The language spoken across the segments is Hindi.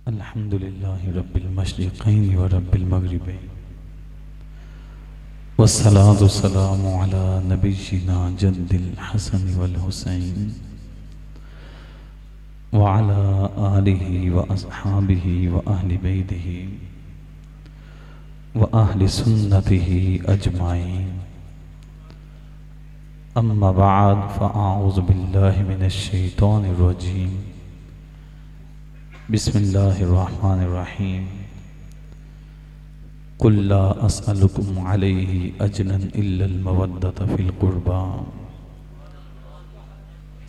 अल्हम्दुलिल्लाहि रब्बिल मशरिक़ैनि व रब्बिल मग़रिबैनि वस्सलातु वस्सलामु अला नबिय्यिना जद्दिल हसन वल हुसैन व अला आलिहि व अस्हाबिहि व अहलि बैतिहि व अहलि सुन्नतिहि अजमाइन। अम्मा बअद फ़अऊज़ु बिल्लाहि मिनश शैतानिर रजीम। बिस्मिल्लाहिर्रहमानिर्रहीम। कुल ला अस्अलुकुम अलैहि अजरन इल्लल मवद्दत फिल क़ुरबा।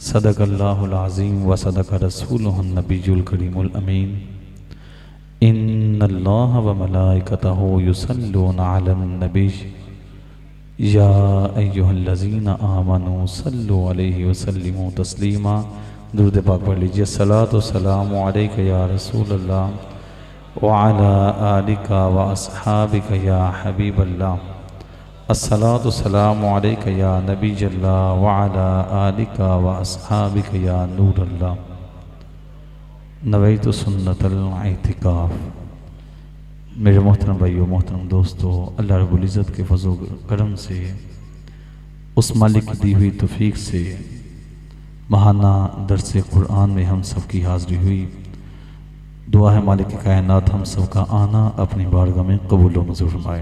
सदक़ल्लाहुल अज़ीम व सदक़ रसूलुहुन नबियुल करीमुल अमीन। इन्नल्लाह व मलाइकतहु युसल्लूना अलन नबी या अय्युहल्लज़ीना आमनू सल्लु अलैहि व सल्लिमू तस्लीमा। दुरूद पाक पढ़ लीजिए। सलातु सलामु अलैका या रसूलल्लाह व अला आलिका व अस्हाबिका या हबीबल्लाह। अस्सलातु सलामु अलैका या नबीयल्लाह व अला आलिका व अस्हाबिका या नूरल्लाह। नवैतु सुन्नतल इतिकाफ। मेरे मोहतरम भाइयों, मोहतरम दोस्तों, अल्लाह रब्बुल इज़्ज़त के फज़ल करम से, उस मालिक की दी हुई तौफीक से महाना दरस कुरान में हम सब की हाज़िरी हुई। दुआ है मालिक कायनात हम सब का आना अपनी बारगाह में कबूल व मंजूर फरमाए।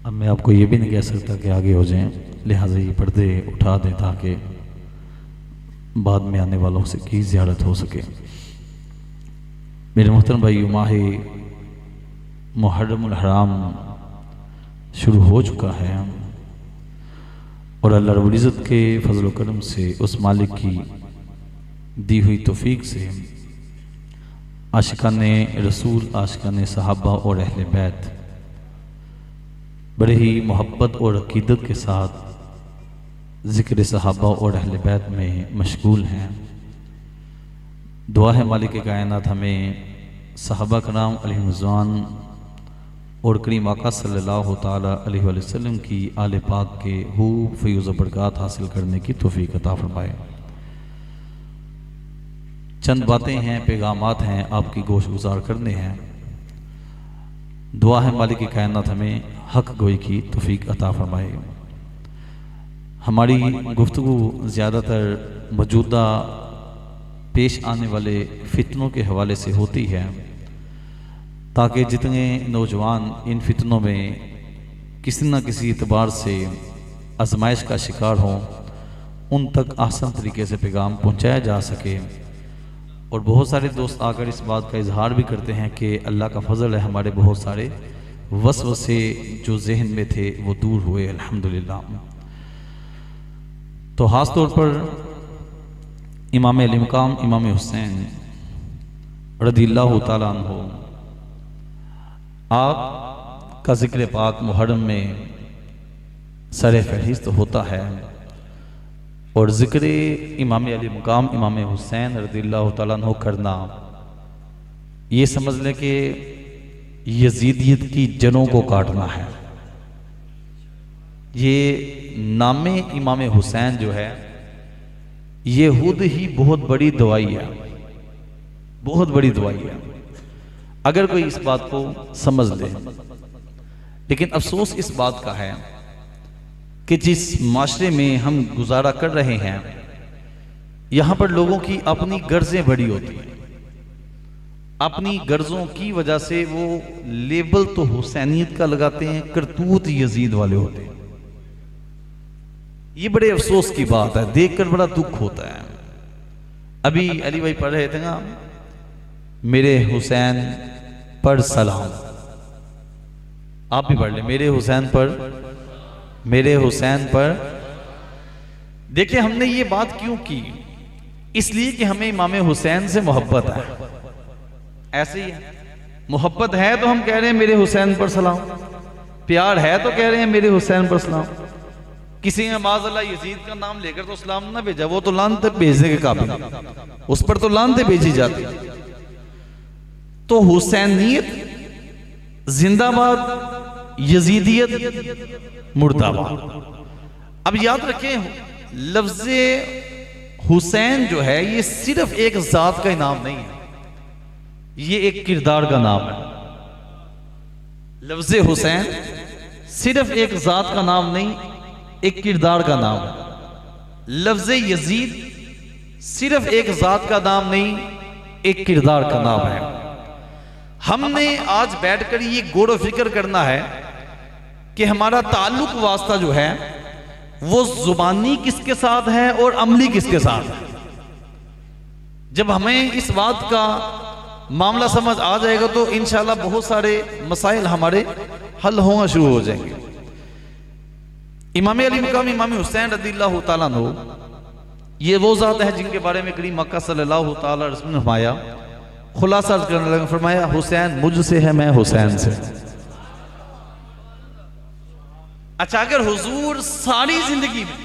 अब मैं आपको ये भी नहीं कह सकता कि आगे हो जाएं, लिहाजा ये पर्दे उठा दें ताकि बाद में आने वालों से की ज़ियारत हो सके। मेरे मोहतरम भाइयों, माह मुहर्रमुल हराम शुरू हो चुका है और अल्लाह रब्बुल इज़्ज़त के फज़ल व करम से, उस मालिक की दी हुई तौफीक से आशिकाने रसूल, आशिकाने सहाबा और अहले बैत बड़े ही मोहब्बत और अकीदत के साथ ज़िक्र सहाबा और अहले बैत में मशगूल हैं। दुआ है मालिक कायनात हमें सहाबा कराम अलैहिर्रिज़वान और करीम आका सल्लल्लाहु ताला अलैहि वसल्लम की आले पाक के खूब फ़ैज़ व बरक़ात हासिल करने की तौफ़ीक़ अता फ़रमाए। चंद बातें हैं, पैगामात हैं, आपकी गोश गुजार करने हैं। दुआ है मालिक कायनात हमें हक़ गोई की तौफ़ीक़ अता फ़रमाए। हमारी गुफ्तगू ज़्यादातर मौजूदा पेश आने वाले फितनों के हवाले से होती है, ताकि जितने नौजवान इन फितनों में किसी न किसी एतबार से आजमाइश का शिकार हों, उन तक आसान तरीके से पैगाम पहुंचाया जा सके। और बहुत सारे दोस्त आकर इस बात का इजहार भी करते हैं कि अल्लाह का फजल है, हमारे बहुत सारे वसवसे जो जहन में थे वो दूर हुए, अल्हम्दुलिल्लाह। तो ख़ास तौर पर इमाम अली मकाम इमाम हुसैन रज़ियल्लाहु ताला अन्हु आप का ज़िक्र पाक मुहर्रम में सर फहरिस्त होता है और ज़िक्र इमाम अली मकाम इमाम हुसैन रज़ियल्लाहु ताला अन्हु करना, ये समझ लें कि यजीदियत की जड़ों को काटना है। ये नामे इमाम हुसैन जो है ये खुद ही बहुत बड़ी दवाई है, बहुत बड़ी दवाई है अगर कोई इस बात को समझ ले। लेकिन अफसोस इस बात का है कि जिस माशरे में हम गुजारा कर रहे हैं, यहाँ पर लोगों की अपनी गर्जें बड़ी होती हैं। अपनी गर्जों की वजह से वो लेबल तो हुसैनियत का लगाते हैं, करतूत यजीद वाले होते हैं। ये बड़े अफसोस की बात है, देखकर बड़ा दुख होता है। अभी अली भाई पढ़ रहे थे ना, मेरे हुसैन पर सलाम, आप भी पढ़ ले, मेरे हुसैन पर, मेरे हुसैन पर। देखिए हमने ये बात क्यों की, इसलिए कि हमें इमाम हुसैन से मोहब्बत है। ऐसे ही है, मोहब्बत है तो हम कह रहे हैं मेरे हुसैन पर सलाम, प्यार है तो कह रहे हैं मेरे हुसैन पर सलाम। किसी ने माज़अल्लाह यजीद का नाम लेकर तो सलाम ना भेजा, वो तो लानत भेजने के काबिल, उस पर तो लानतें भेजी जाती। तो हुसैनियत जिंदाबाद, यजीदियत मुर्दाबाद। अब याद रखें, लफ्ज़ हुसैन जो है ये सिर्फ एक जात का इनाम नहीं है, ये एक किरदार का नाम है। लफ्ज़ हुसैन सिर्फ एक जात का नाम नहीं, एक किरदार का नाम है। लफ्ज़ यजीद सिर्फ एक जात का नाम नहीं, एक किरदार का नाम है। हमने आज बैठकर ये गौर व फिक्र करना है कि हमारा ताल्लुक वास्ता जो है वो जुबानी किसके साथ है और अमली किसके साथ है। जब हमें इस बात का मामला समझ आ जाएगा तो इंशाल्लाह बहुत सारे मसाइल हमारे हल होना शुरू हो जाएंगे। इमाम अली मकाम इमाम हुसैन रज़ियल्लाहु ताला अन्हु ये वो ज़ात है जिनके बारे में करीम मक्का सल्लल्लाहु ताला अलैहि वसल्लम ने फरमाया, खुलासा करने लगे, फरमाया हुसैन मुझसे है, मैं हुसैन से। अच्छा, अगर हुजूर सारी जिंदगी में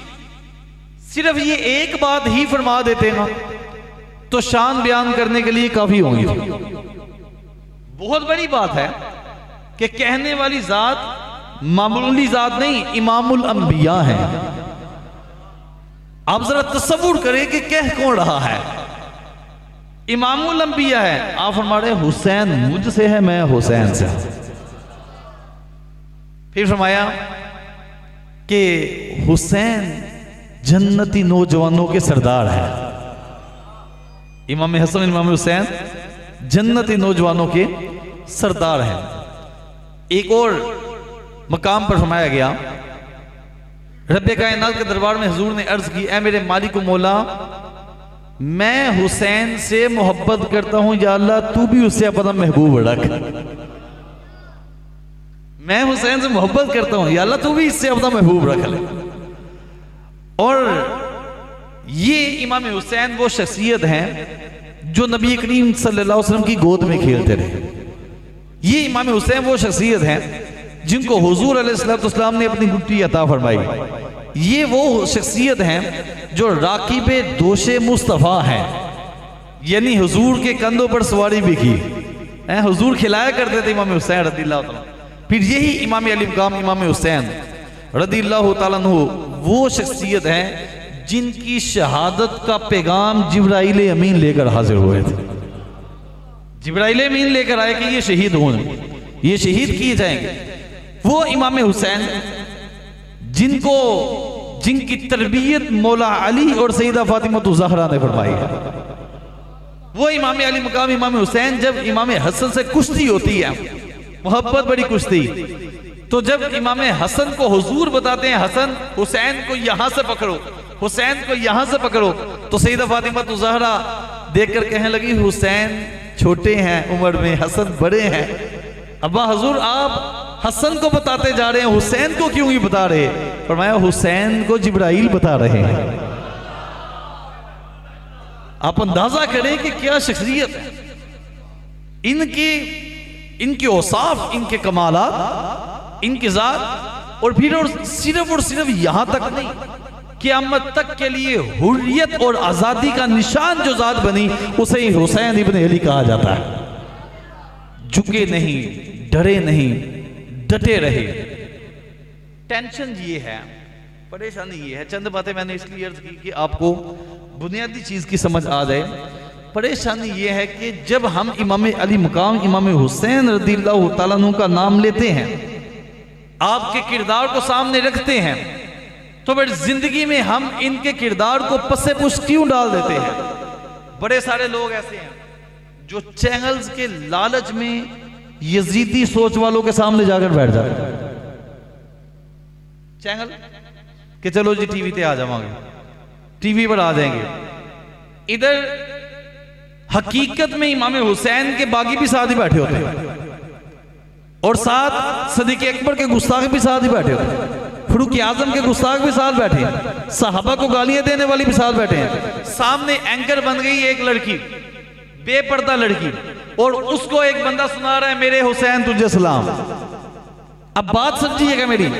सिर्फ ये एक बात ही फरमा देते ना तो शान बयान करने के लिए काफी होंगी। बहुत बड़ी बात है कि कहने वाली जात मामूली जात नहीं, इमामुल अंबिया है। आप जरा तसव्वुर करें कि कह कौन रहा है, इमामुल अंबिया है। आप फरमा रहे हुसैन मुझसे है, मैं हुसैन से। फिर फरमाया कि हुसैन जन्नती नौजवानों के सरदार है। इमाम हसन इमाम हुसैन जन्नती नौजवानों के सरदार हैं। एक और मकाम पर फरमाया गया, रब्बे कायनात के दरबार में हुजूर ने अर्ज की, ऐ मेरे मालिक मौला, मैं हुसैन से मोहब्बत करता हूं, या अल्लाह तू भी उससे अपना महबूब रख। मैं हुसैन से मोहब्बत करता हूं, या अल्लाह तू भी इससे अपना महबूब रख ले। और ये इमाम हुसैन वो शख्सियत हैं जो नबी करीम सल्लल्लाहु अलैहि वसल्लम की गोद में खेलते रहे। ये इमाम हुसैन वो शख्सियत हैं जिनको हुजूर अलैहिस्सलाम ने अपनी गुट्टी अता फरमाई। ये वो शख्सियत हैं जो राकिबे दोशे मुस्तफ़ा हैं, यानी हुजूर के कंधों पर सवारी भी की, हुजूर खिलाया करते थे इमाम हुसैन रज़ियल्लाहु ताला। फिर यही इमाम अली मकाम इमाम हुसैन रज़ियल्लाहु ताला अन्हु वो शख्सियत हैं जिनकी शहादत का पैगाम जिब्राइल अमीन लेकर हाजिर हुए थे। जिब्राइल अमीन लेकर आए कि ये शहीद होंगे, ये शहीद किए जाएंगे। वो इमाम हुसैन जिनकी तरबियत मौला अली और सईदा फातिमा ज़हरा ने फरमाई है। वो इमाम अली मकाम इमाम हुसैन जब इमाम हसन से कुश्ती होती है, मोहब्बत बड़ी कुश्ती, तो जब इमाम हसन को हुजूर बताते हैं हसन हुसैन को यहां से पकड़ो, हुसैन को यहां से पकड़ो, तो सईदा फातिमा ज़हरा देखकर कहने लगी हुसैन छोटे हैं उम्र में, हसन बड़े हैं। अब्बा हुजूर आप हसन को बताते जा रहे हैं, हुसैन को क्यों नहीं बता रहे? फरमाया हुसैन को जिब्राइल बता रहे हैं। आप अंदाजा करें कि क्या शख्सियत है इनके औसाफ, इनके कमालात, इनकी जात। और फिर सिर्फ यहां तक नहीं, क़यामत तक के लिए हुर्रियत और आजादी का निशान जो जात बनी उसे हुसैन इब्न अली कहा जाता है। झुके नहीं, डरे नहीं, डटे रहे। टेंशन ये है, परेशानी ये है, चंद बातें मैंने इसलिए अर्ज की कि आपको बुनियादी चीज की समझ आ जाए। परेशानी ये है कि जब हम इमाम अली मकाम इमाम हुसैन रज़ियल्लाहु ताला अन्हु का नाम लेते हैं, आपके किरदार को सामने रखते हैं, तो फिर जिंदगी में हम इनके किरदार को पसे पुश क्यों डाल देते हैं? बड़े सारे लोग ऐसे हैं जो चैनल्स के लालच में यजीदी सोच वालों के सामने जाकर बैठ जाते हैं। चैनल कि चलो जी टीवी पे आ जावांगे, टीवी पर आ जाएंगे। इधर हकीकत में इमाम हुसैन के बागी भी साथ ही बैठे होते हैं, और साथ सदीक़ अकबर के गुस्ताख भी साथ ही बैठे होते हैं, फारूक आजम के गुस्ताख भी साथ बैठे हैं, सहाबा को गालियां देने वाली भी साथ बैठे हैं। सामने एंकर बन गई एक लड़की, बेपर्दा लड़की, और उसको एक बंदा सुना रहा है मेरे हुसैन तुझे सलाम। अब बात समझिएगा मेरी,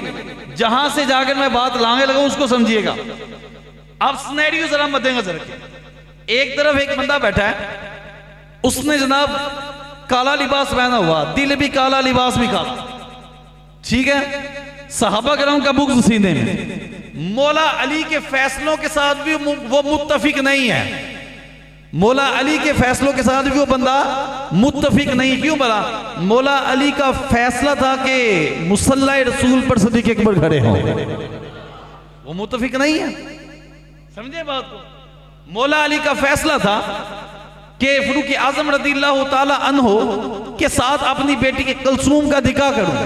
जहां से जाकर मैं बात लाने लगा उसको समझिएगा। आप सिनेरियो जरा मद्देनजर रखिए। एक तरफ एक बंदा बैठा है, उसने जनाब काला लिबास पहना हुआ, दिल भी काला लिबास भी काला, ठीक है, सहाबा करम का बुग़्ज़ सीने में, मौला अली के फैसलों के साथ भी वो मुत्तफिक नहीं है। मौला अली के फैसलों के साथ भी वो बंदा मुत्तफिक नहीं। क्यों बोला? मौला अली का फैसला था कि मुसल्ला रसूल पर सिद्दीक़ अकबर खड़े हों, वो मुत्तफिक नहीं है। समझे बात को? मौला अली का फैसला था कि फरूक आजम रज़ियल्लाहु ताला अन्हो के साथ अपनी बेटी के कलसूम का निकाह करूं,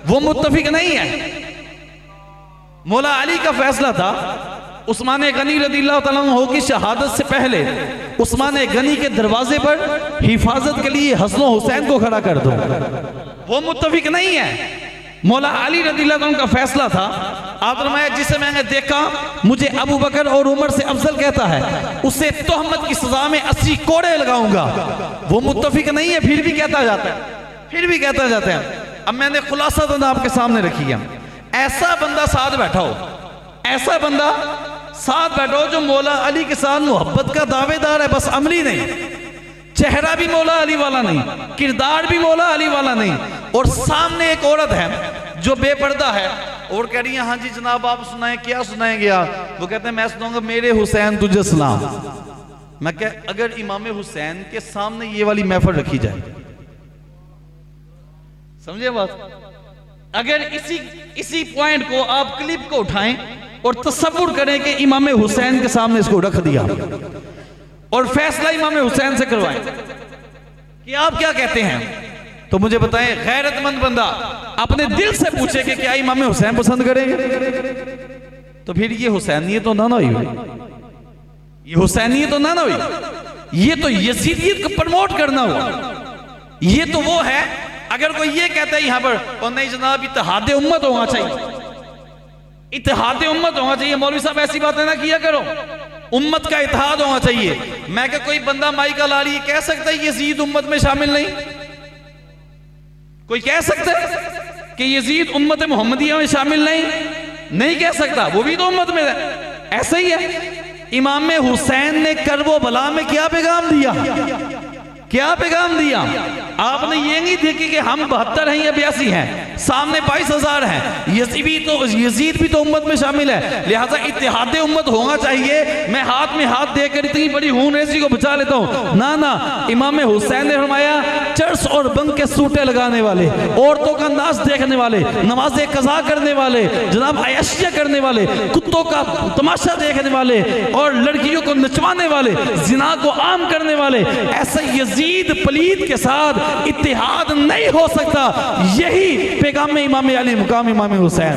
वो मुत्तफिक नहीं है। मौला अली का फैसला था उस्मान गनी रज़ियल्लाहु ताला अन्हु की शहादत से पहले उस्मान गनी के दरवाजे पर हिफाजत के लिए हसन हुसैन को खड़ा कर दो, वो मुत्तफिक नहीं है। मौला अली रज़ियल्लाहु अन्हु का फैसला था, आप फरमाया जिसे मैंने देखा मुझे अबू बकर और उमर से अफजल कहता है, उसे तोहमत की सजा में 80 कोड़े लगाऊंगा, वो मुत्तफिक नहीं है। फिर भी कहता जाता है, फिर भी कहता जाता है। अब मैंने खुलासा तो आपके सामने रखी है। ऐसा बंदा साथ बैठा हो, ऐसा बंदा साथ बैठो जो मौला अली के साथ मोहब्बत का दावेदार है, बस अमली नहीं, चेहरा भी मौला अली वाला नहीं, किरदार भी मौला अली वाला नहीं, और सामने एक औरत है जो बेपर्दा है और कह रही है हाँ जी जनाब आप सुनाएं, क्या सुनाएंगे आप? वो कहते हैं मैं सुनाऊंगा मेरे हुसैन तुझे सलाम। मैं कह अगर इमाम हुसैन के सामने ये वाली महफिल रखी जाए, समझे बात? अगर इसी पॉइंट को आप क्लिप को उठाएं और तसव्वुर करें कि इमाम हुसैन के सामने इसको रख दिया और फैसला इमाम हुसैन से करवाएं कि आप क्या कहते हैं, तो मुझे बताएं गैरतमंद बंदा अपने दिल से पूछे कि क्या इमाम हुसैन पसंद करेंगे, तो फिर ये हुसैनियत तो ना हुई, ये हुसैनियत तो ना हुई, ये तो यजीदियत को प्रमोट करना हुआ। ये तो वो है अगर कोई ये कहता है यहां पर और नहीं जनाब इत्तेहाद उम्मत होना चाहिए, इत्तेहाद उम्मत होना चाहिए, मौलवी साहब ऐसी बातें ना किया करो, उम्मत का इत्तेहाद होना चाहिए। मैं क्या कोई बंदा माई का लाली कह सकता है यजीद उम्मत में शामिल नहीं? कोई कह सकता है कि यजीद उम्मत मोहम्मदिया में शामिल नहीं? नहीं कह सकता, वो भी तो उम्मत में है। ऐसा ही है इमाम हुसैन ने करबो बला में क्या पैगाम दिया, क्या पैगाम दिया? आपने ये नहीं देखी कि हम 72 हैं या 82 हैं, सामने 22,000 हैं, यजीद भी तो उम्मत में शामिल है, लिहाजा इत्तेहाद उम्मत होना चाहिए। मैं हाथ में हाथ देकर इतनी बड़ी हूनरेसी को बचा लेता हूँ ना ना। इमाम हुसैन ने फरमाया चर्स और बंग के सूटे लगाने वाले, औरतों का नाच देखने वाले, नमाज़े कज़ा करने वाले, जनाब अयशिया करने वाले, कुत्तों का तमाशा देखने वाले और लड़कियों को नचवाने वाले, जिना को आम करने वाले, ऐसा यजीद पलीद के साथ इत्तेहाद नहीं हो सकता। यही पैगाम इमाम अली मुकाम इमाम हुसैन।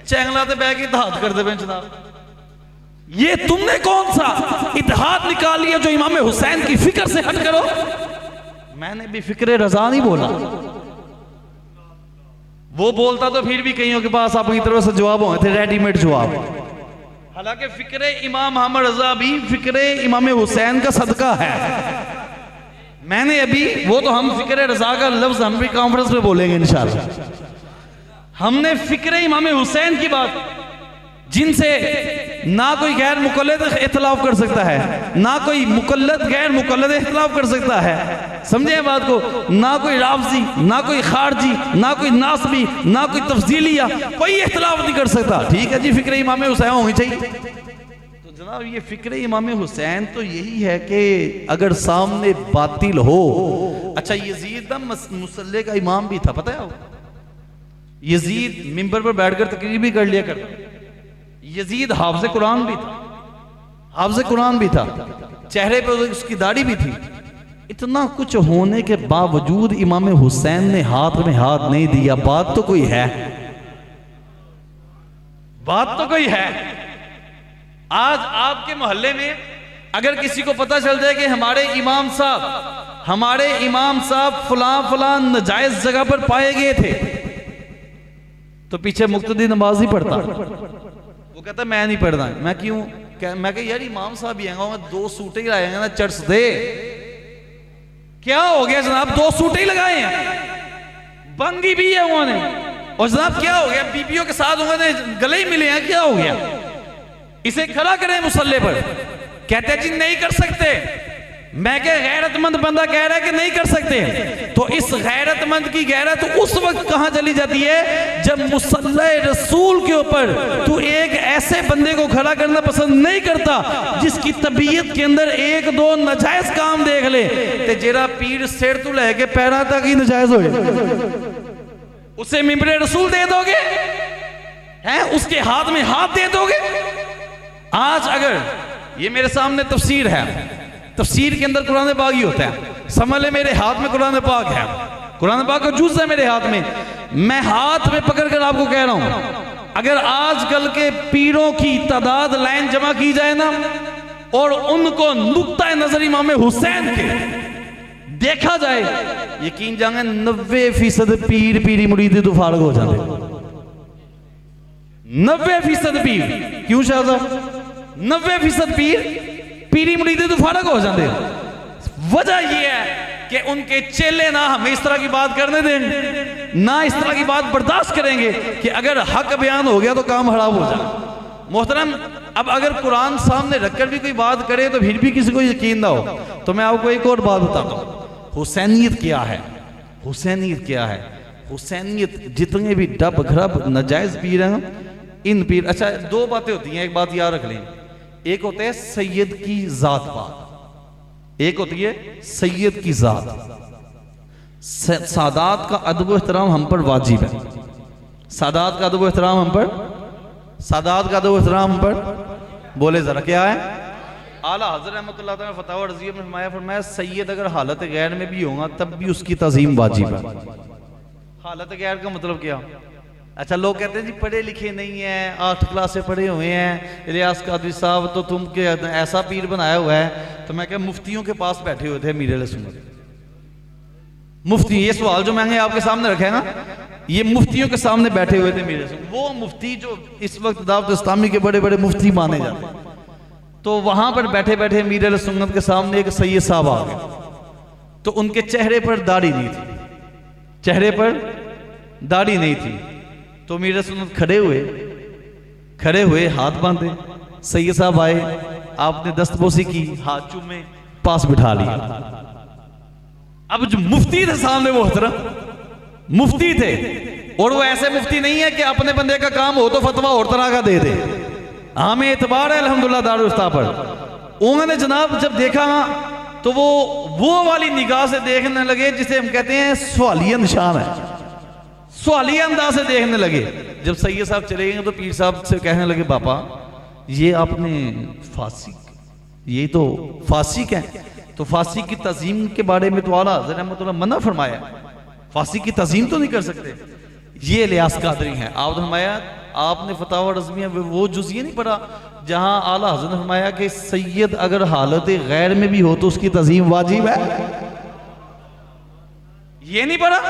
चैंगला तो बैग इत्तेहाद कर दे जनाब, ये तुमने कौन सा इत्तेहाद निकाल लिया जो इमाम हुसैन की फिक्र से हट करो? मैंने भी फिक्र रजा नहीं बोला, वो बोलता तो फिर भी कईयों के पास अपनी तरफ से जवाब होते थे, रेडीमेड जवाब। हालांकि फिक्रे इमाम हमर रजा भी फिक्रे इमाम हुसैन का सदका है। मैंने अभी वो तो हम फिक्रे रजा का लफ्ज हम भी कॉन्फ्रेंस में बोलेंगे इंशाल्लाह। हमने फिक्रे इमाम हुसैन की बात, जिनसे ना कोई गैर मुकल्लद इख्तिलाफ कर सकता है, ना कोई मुकल्लद गैर मुकल्लद इख्तिलाफ कर सकता है, समझे बात को? ना कोई राफजी, ना कोई खारजी, ना कोई नासबी, ना कोई तफजीलिया, कोई इख्तिलाफ नहीं कर सकता। ठीक है जी, फिक्र इमाम हुसैन होनी चाहिए। तो जनाब ये फिक्र इमाम हुसैन तो यही है कि अगर सामने बातिल हो। अच्छा यजीद मुसल्ले का इमाम भी था, पता है आपको? यजीद मिंबर पर बैठकर तकरीर भी कर लिया करता। यजीद हाफिज़ कुरान भी था, हाफिज़ कुरान भी था, चेहरे पे उसकी दाढ़ी भी थी। इतना कुछ होने के बावजूद इमाम हुसैन ने हाथ में हाथ नहीं दिया। बात तो कोई है, बात तो कोई है। आज आपके मोहल्ले में अगर किसी को पता चल जाए कि हमारे इमाम साहब फलां नाजायज जगह पर पाए गए थे, तो पीछे मुक्तदी नमाज ही पढ़ता। वो कहता मैं नहीं पढ़ना। मैं क्यों? मैं कह यार इमाम साहब ही आएंगे, 2 सूटे ही लगाएंगे ना चर्च दे। क्या हो गया जनाब? 2 सूटे ही लगाए हैं, बंदी भी है उन्होंने। और जनाब क्या हो गया? बीबियों के साथ उन्होंने गले ही मिले हैं, क्या हो गया? इसे खड़ा करें मुसल्ले पर। कहते जी नहीं कर सकते, मैं क्या गैरतमंद बंदा कह रहा है कि नहीं कर सकते, तो इस गैरतमंद की गैरत उस वक्त कहां चली जाती है जब मुसल्ला रसूल के ऊपर तू एक ऐसे बंदे को खड़ा करना पसंद नहीं करता जिसकी तबीयत के अंदर एक दो नाजायज काम देख ले, ते जेरा पीर सिर तू लैके पैरों तक ही नाजायज हो, उसे मिंबरे रसूल दे दोगे हैं, उसके हाथ में हाथ दे दोगे। आज अगर ये मेरे सामने तफसीर है, तफसीर के अंदर कुरान पाक ही होता है, समझ ले मेरे हाथ में कुरान पाक है, कुरान पाक का जुज़ है मेरे हाथ में, मैं हाथ में पकड़ कर आपको कह रहा हूं, अगर आजकल के पीरों की तादाद लाइन जमा की जाए ना और उनको नुक्ता नजर इमाम हुसैन के देखा जाए, यकीन जाने 90% पीर पीरी मुरीदी तो फारग हो जाते, 90% पीर। क्यों शाहज़ाद 90% पीर पीरी मुरीदी तो फारग हो जाते। वजह यह है कि उनके चेले ना हमें इस तरह की बात करने देंगे, ना इस तरह की बात बर्दाश्त करेंगे कि अगर हक बयान हो गया तो काम खराब हो जाए। मोहतरम, अब अगर कुरान सामने रखकर भी कोई बात करे तो फिर भी किसी को यकीन ना हो, तो मैं आपको एक और बात बताता हूँ, हुसैनियत क्या है, हुसैनियत क्या है। हुसैनियत जितने भी डब घरब नाजायज पीर हैं इन पीर, अच्छा दो बातें होती हैं, एक बात याद रख लें, एक होता है सैयद की जात पाक, एक होती है सैयद की जात। सादात का अदब एहतराम हम पर वाजिब है, सादात का अदब एहतराम हम पर, सादात का अदब एहतराम हम पर, बोले जरा क्या है। आला हज़रत रहमतुल्लाह तआला फतावा रज़िया में फरमाया सैयद अगर हालत गैर में भी होगा तब भी उसकी तज़ीम वाजिब है। हालत गैर का मतलब क्या। अच्छा लोग कहते हैं जी पढ़े लिखे नहीं है, 8 क्लास से पढ़े हुए हैं, रियाज कादरी साहब तो तुम के ऐसा पीर बनाया हुआ है, तो मैं क्या मुफ्तियों के पास बैठे हुए थे मीर अहले सुन्नत मुफ्ती, ये सवाल जो मैंने आपके सामने रखा है ना, ये मुफ्तियों के सामने बैठे हुए थे मीर अहले सुन्नत, वो मुफ्ती जो इस वक्त दावत इस्लामी के बड़े बड़े मुफ्ती माने जाते हैं, तो वहां पर बैठे बैठे मीर अहले सुन्नत के सामने एक सैयद साहब आ गए, तो उनके चेहरे पर दाढ़ी नहीं थी, चेहरे पर दाढ़ी नहीं थी, तो मीर सुन्नत खड़े हुए हाथ बांधे, सैयद साहब आए, आपने दस्तबोसी की, हाथ चूमे, पास बिठा लिया। अब जो मुफ्ती थे सामने मोहतरम, मुफ्ती थे, और वो ऐसे मुफ्ती नहीं है कि अपने बंदे का काम हो तो फतवा और तरह का दे दे, हमें एतबार है अल्हम्दुलिल्लाह दारुल इफ्ता पर। उन्होंने जनाब जब देखा तो वो वाली निगाह से देखने लगे जिसे हम कहते हैं सवालिया निशान है, सवालिया अंदाज से देखने लगे। जब सैयद साहब चले गए तो पीर साहब से कहने लगे बापा ये आपने फासिक, ये तो फासिक है, तो फासिक की तज़ीम के बारे में तो आला हज़रत रहमतुल्लाह मना फरमाया, फासिक की तज़ीम तो नहीं कर सकते, ये लियास कादरी है। आपने फरमाया, आपने फतावा रज़मिया वो जुज़िया नहीं पढ़ा जहां आला हज़रत ने फरमाया कि सैयद अगर हालत गैर में भी हो तो उसकी तज़ीम वाजिब है, ये नहीं पढ़ा।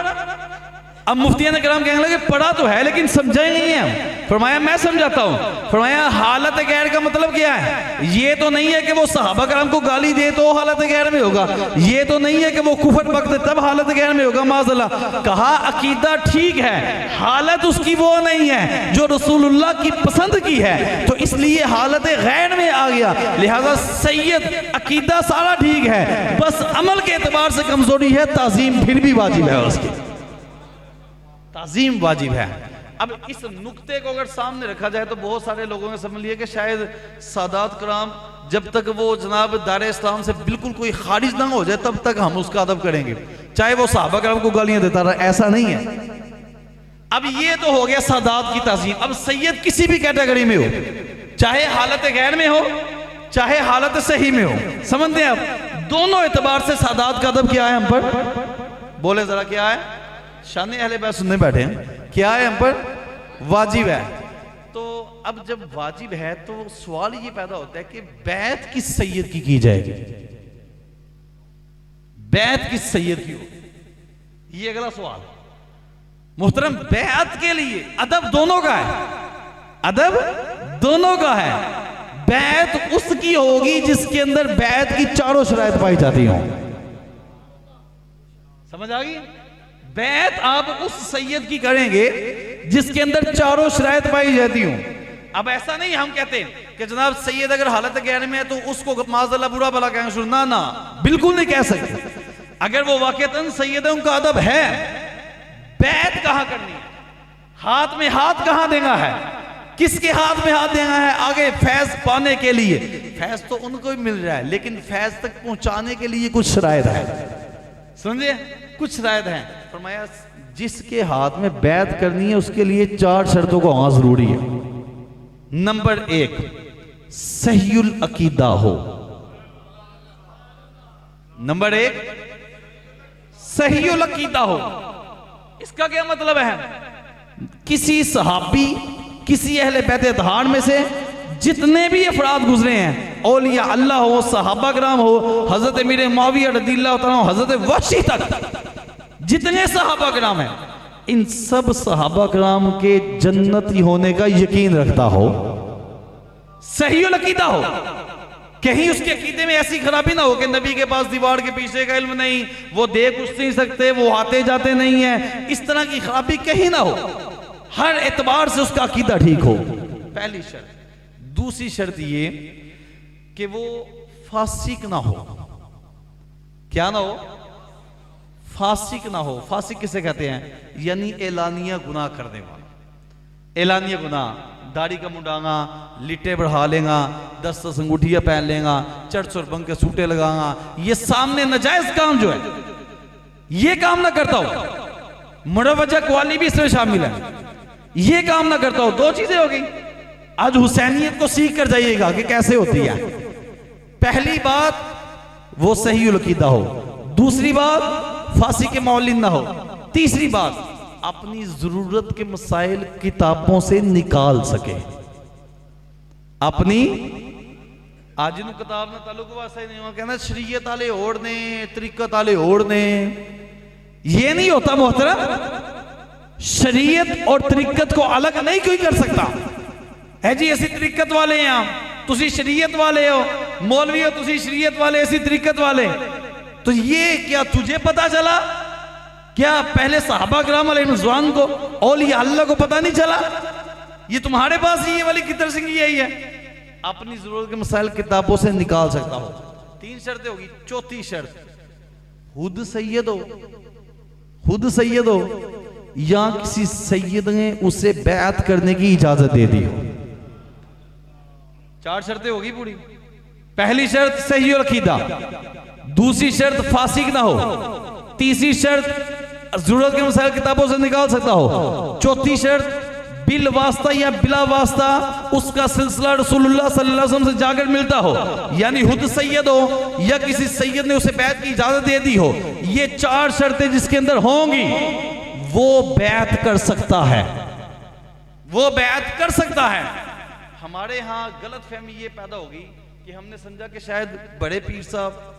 अब मुफ्तियान कराम कहने लगे पढ़ा तो है लेकिन समझा ही नहीं है। फरमाया मैं समझाता हूँ। फरमाया हालत गैर का मतलब क्या है, ये तो नहीं है कि वो सहाबा कराम को गाली दे तो हालत गैर में होगा, ये तो नहीं है कि वो कुफर बकते तब हालत गैर में होगा, माज़अल्लाह। कहा अकीदा ठीक है, हालत उसकी वो नहीं है जो रसूलुल्लाह की पसंद की है, तो इसलिए हालत गैर में आ गया। लिहाजा सैयद अकीदा सारा ठीक है, बस अमल के एतबार से कमजोरी है, ताज़ीम फिर भी वाजिब है, उसकी ताज़ीम वाजिब है। अब इस नुक्ते को अगर सामने रखा जाए तो बहुत सारे लोगों ने समझ लिया कि शायद सादात कराम जब तक वो जनाब दारे इस्लाम से बिल्कुल कोई खारिज ना हो जाए तब तक हम उसका अदब करेंगे, चाहे वो सहाबा कराम को गालियां देता रहा, ऐसा नहीं है। अब ये तो हो गया सादात की ताज़ीम। अब सैयद किसी भी कैटेगरी में हो, चाहे हालत गैर में हो चाहे हालत सही में हो, समझते हैं आप, दोनों एतबार से सादात का अदब क्या है हम पर, बोले जरा क्या है, शान अहले बैत सुनने बैठे हैं, क्या है हम पर, वाजिब है। तो अब जब वाजिब है तो सवाल ये पैदा होता है कि बैत किस सैयद की जाएगी, बैत किस सैयद की हो, ये अगला सवाल। मुहतरम बैत के लिए अदब दोनों का है, अदब दोनों का है। बैत उसकी होगी जिसके अंदर बैत की चारों शराइत पाई जाती हो, समझ आ गई। बैत आप उस सैयद की करेंगे जिसके अंदर चारों शराइत पाई जाती हूं। अब ऐसा नहीं हम कहते कि जनाब सैयद अगर हालत गैर में है तो उसको माज़अल्लाह बुरा भला कहेंगे शुरू, ना ना बिल्कुल नहीं कह सकते। अगर वो वाक़तन सैयद है, उनका अदब है, बैत कहाँ करनी है, हाथ में हाथ कहाँ देना है, किसके हाथ में हाथ देना है, आगे फैज पाने के लिए। फैज तो उनको भी मिल रहा है, लेकिन फैज तक पहुंचाने के लिए कुछ शरायत है, समझे, कुछ शरायत है। फरमाया जिसके हाथ में बैत करनी है उसके लिए 4 शर्तों को होना जरूरी है। नंबर 1, सहीउल अकीदा हो। नंबर 1, सहीउल अकीदा हो। इसका क्या मतलब है? किसी सहाबी, किसी अहले बैत दहाड़ में से जितने भी अफराद गुजरे हैं, औलिया अल्लाह हो, सहाबा कराम हो, हजरत अमीर मुआविया रज़ियल्लाहु ताला, हजरत वहशी तक जितने सहाबा कराम हैं, इन सब सहाबा कराम के जन्नती होने का यकीन रखता हो, सहीउल अकीदा हो। कहीं उसके अकीदे में ऐसी खराबी ना हो कि नबी के पास दीवार के पीछे का इल्म नहीं, वो देख कुछ नहीं सकते, वो आते जाते नहीं है, इस तरह की खराबी कहीं ना हो। हर एतबार से उसका अकीदा ठीक हो, पहली शर्त। दूसरी शर्त ये कि वो फासिक ना हो। क्या ना हो? फासिक ना हो। फासिक किसे कहते हैं? यानी एलानिया गुनाह करने वाला। एलानिया गुनाह, दाढ़ी का मुंडाना, लिटे बढ़ा लेगा, 10 अंगूठियां पहन लेगा, चढ़ बंग के सूटे लगागा, ये सामने नाजायज काम जो है, ये काम ना करता हो। मुरवजा कवाली भी इसमें शामिल है, ये काम ना करता हो। 2 चीजें हो गई। आज हुसैनियत को सीख कर जाइएगा कि कैसे होती है। पहली बात वो सहीउल अकीदा हो, दूसरी बात फासी के मौलिन ना हो, तीसरी बात अपनी जरूरत के मसाइल किताबों से निकाल सके। अपनी आज इन किताब में ताल्लुक वास्ता ही नहीं हुआ, कहना शरीयत वाले ओढ़ने, तरीकत वाले ओढ़ने, ये नहीं होता मोहतरम। शरीयत और तरीकत को अलग नहीं कोई कर सकता है जी। ऐसी तरीकत वाले हैं, तुसी शरीयत वाले हो, मौलवी हो तुसी शरीयत वाले, ऐसी तरीकत वाले। तो ये क्या तुझे पता चला? क्या पहले सहाबा किराम अलैहिर्रिज़वान को, औलिया अल्लाह को पता नहीं चला? ये तुम्हारे पास ही ये वाली कितर सिंह यही है, अपनी जरूरत के मसाइल किताबों से निकाल सकता हो। 3 शर्तें होगी। चौथी शर्त, खुद सैयद हो, खुद सैयद हो या किसी सैयद ने उसे बैत करने की इजाजत दे दी हो। 4 शर्तें होगी पूरी। पहली शर्त सहीउल अकीदा, दूसरी शर्त फासिक ना हो, तीसरी शर्त जरूरत के मसाइल किताबों से निकाल सकता हो, चौथी शर्त बिल वास्ता या बिला वास्ता उसका सिलसिला रसूलुल्लाह सल्लल्लाहु अलैहि वसल्लम से जाकर मिलता हो, यानी खुद सैयद हो या किसी सैयद ने उसे बैत की इजाजत दे दी हो। ये 4 शर्तें जिसके अंदर होंगी वो बैत कर सकता है, वो बैत कर सकता है। हमारे यहाँ गलत फहमी ये पैदा होगी कि हमने समझा कि शायद बड़े पीर साहब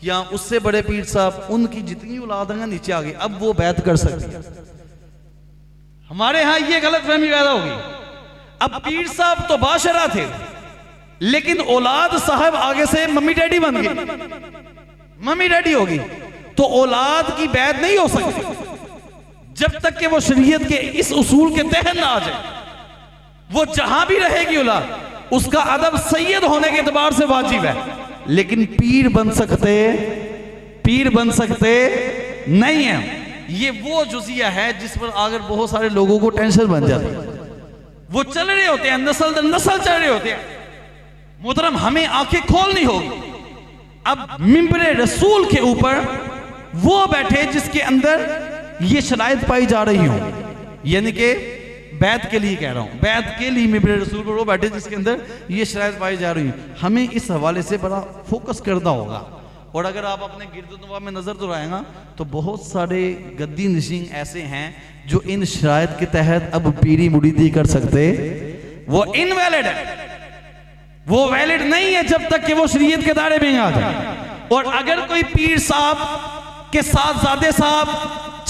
या उससे बड़े पीर साहब, उनकी जितनी औलाद है नीचे आ गई, अब वो बैत कर सकती है। हमारे यहां ये गलत फहमी पैदा होगी। अब पीर साहब तो बाशरा थे, लेकिन औलाद साहब आगे से मम्मी डैडी बन गए, मम्मी डैडी होगी, तो औलाद की बैत नहीं हो सकती जब तक कि वो शरीयत के इस उसूल के तहत ना आ जाए। वो जहां भी रहेगी औलाद, उसका अदब सैयद होने के एतबार से वाजिब है, लेकिन पीर बन सकते, पीर बन सकते नहीं है। ये वो जुजिया है जिस पर अगर बहुत सारे लोगों को टेंशन बन जाती है। वो चल रहे होते हैं, नस्ल दर नस्ल चल रहे होते हैं। मोहतरम, हमें आंखें खोलनी होगी। अब मिंबरे रसूल के ऊपर वो बैठे जिसके अंदर ये शराइत पाई जा रही हो, यानी कि बैत के लिए कह रहा हूं, बैत के लिए मिंबरे रसूल पर वो बैठे जिसके अंदर ये शराइत पाई जा रही है। हमें इस हवाले से बड़ा फोकस करना होगा। और अगर आप अपने गिरदुनवा में नजर दोहराएगा तो बहुत सारे गद्दी नशीन ऐसे हैं जो इन शराइत के तहत अब पीरी मुरीदी कर सकते, वो इनवैलिड है, वो वैलिड नहीं है जब तक कि वो शरीयत के दायरे में आ जाए। और अगर कोई पीर साहब के साथ ज़ादे साहब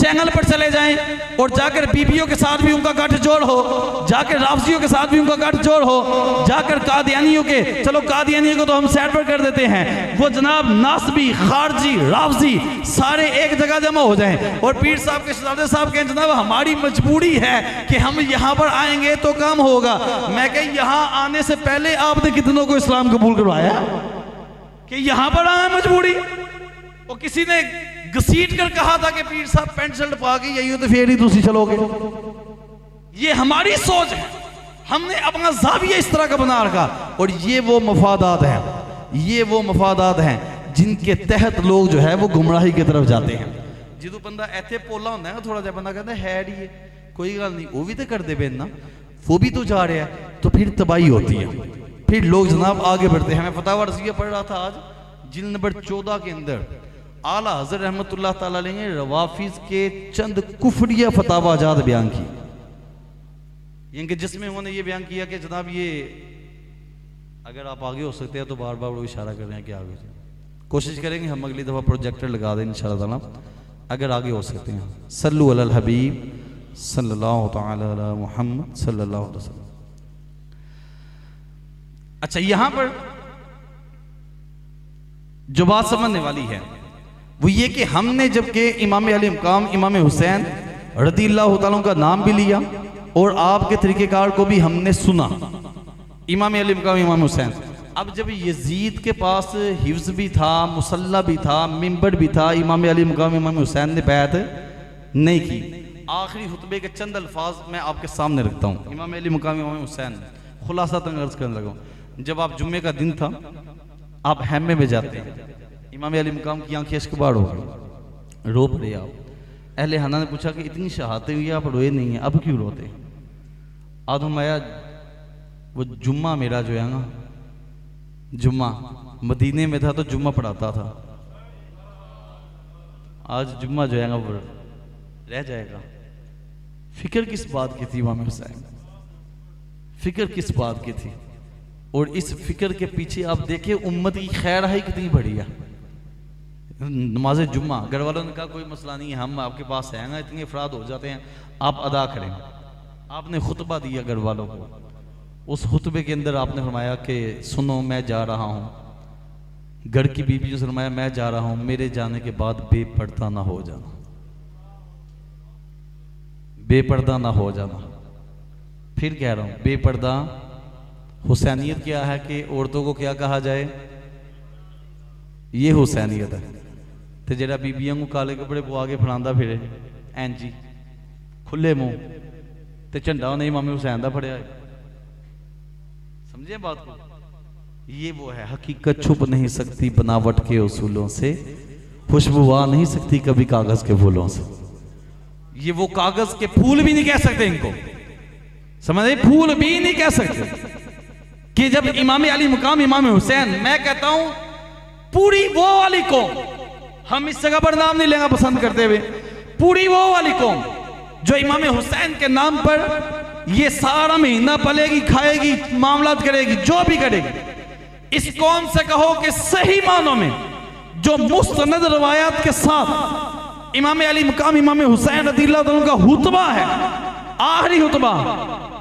चैनल पर चले जाएं और जाकर बीबियों के साथ भी उनका गठजोड़ हो, जाकर राफजियों के साथ भी उनका गठजोड़ हो, जाकर कादियानियों के, चलो कादियानियों को तो हम साइड पर कर देते हैं, वो जनाब नासबी, खारजी, राफजी सारे एक जगह जमा हो जाएं और पीर साहब के शहजादे साहब कहें जनाब हमारी मजबूरी है कि हम यहाँ पर आएंगे तो काम होगा। मैं कह यहाँ आने से पहले आपने कितनों को इस्लाम कबूल करवाया कि यहाँ पर आए मजबूरी। और किसी ने घसीट कर कहा था कि पीर साहब पैंट शर्ट पा के यही हो तो फिर ही दूसरी चलोगे। ये हमारी सोच है, हमने अपना ज़ाविया इस तरह का बना रखा। और ये वो मफादात हैं, ये वो मफादात हैं जिनके तहत लोग जो है वो गुमराही की तरफ जाते हैं। जो बंदा ऐसे पोला होता है ना, थोड़ा सा बंदा कहता है हैड ये कोई गल नहीं, वो भी तो करते पे ना, वो भी तो जा रहा है, तो फिर तबाही होती है, फिर लोग जनाब आगे बढ़ते हैं। मैं फतावा रज़िया पढ़ रहा था आज, जिल्द नंबर 14 के अंदर आला हज़रत रहमतुल्लाह ताला अलैह ने रवाफिज के चंद कुफरिया फतावा आजाद बयान की, यानी जिसमें उन्होंने ये बयान किया कि जनाब ये अगर आप आगे हो सकते हैं तो बार बार वो इशारा कर रहे हैं कि आगे कोशिश करेंगे, हम अगली दफ़ा प्रोजेक्टर लगा दें इंशाअल्लाह ताला, अगर आगे हो सकते हैं। सल्लु अलल हबीब सल्लल्लाहु तआला अला मुहम्मद सल्लल्लाहु अलैहि वसल्लम। अच्छा, यहां पर जो बात समझने वाली है वो ये कि हमने जबकि इमाम अली मकाम इमाम हुसैन रज़ियल्लाहु ताला का नाम भी लिया और आपके तरीक़ेकार को भी हमने सुना, इमाम अली मकाम इमाम हुसैन। अब जब यजीद के पास हिफ्ज़ भी था, मुसल्ला भी था, मिंबर भी था, इमाम अली मकाम इमाम हुसैन ने बैत नहीं की। आखिरी खुतबे के चंद अल्फाज मैं आपके सामने रखता हूँ। इमाम अली मकाम इमाम हुसैन खुलासा अर्ज़ करने लगा, जब आप जुम्मे का दिन था, आप हैमे में जाते हैं, इमाम अली मकाम की आंखें अश्कबार हो गई, रो पड़े आप। अहले हना ने पूछा कि इतनी शहादतें हुई आप रोए नहीं हैं, अब क्यों रोते? आया वो जुम्मा मेरा जो है ना, जुम्मा मदीने में था तो जुम्मा पढ़ाता था, आज जुम्मा जो है ना वो रह जाएगा। फिक्र किस बात की थी इमाम हुसैन, फिक्र किस बात की थी? और इस फिक्र के पीछे आप देखिए उम्मत की खैर है कितनी बड़ी है। नमाज जुम्मा, घर वालों ने कहा कोई मसला नहीं है, हम आपके पास हैं ना, इतने अफराद हो जाते हैं, आप अदा करें। आपने खुतबा दिया घर वालों को, उस खुतबे के अंदर आपने फरमाया कि सुनो मैं जा रहा हूँ, घर की बीवियों से फरमाया मैं जा रहा हूँ, मेरे जाने के बाद बेपर्दा ना हो जाना, बेपर्दा ना हो जाना। फिर कह रहा हूँ बेपर्दा हुसैनियत क्या है कि औरतों को क्या कहा जाए, ये हुसैनियत है। तो जरा बीबियों को काले कपड़े पवा के फड़ांदा फिरे एन जी खुले मुंह, तो झंडा उन्हें इमाम हुसैन का फड़िया, समझे बात को? ये वो है हकीकत छुप नहीं सकती बनावट के उसूलों से, खुशबू आ नहीं सकती कभी कागज के फूलों से। ये वो कागज के फूल भी नहीं कह सकते इनको, समझे? फूल भी नहीं कह सकते कि जब इमाम अली मुकाम इमाम हुसैन, मैं कहता हूं पूरी वो वाली कौम, हम इस जगह पर नाम नहीं लेना पसंद करते हुए, पूरी वो वाली कौम जो इमाम हुसैन के नाम पर ये सारा महीना पलेगी, खाएगी, मामलात करेगी, जो भी करेगी, इस कौम से कहो कि सही मानों में जो मुस्तनद रवायात के साथ इमाम अली मुकाम इमाम हुसैन रज़ियल्लाहु अन्हु का हुतबा है, आखिरी हुतबा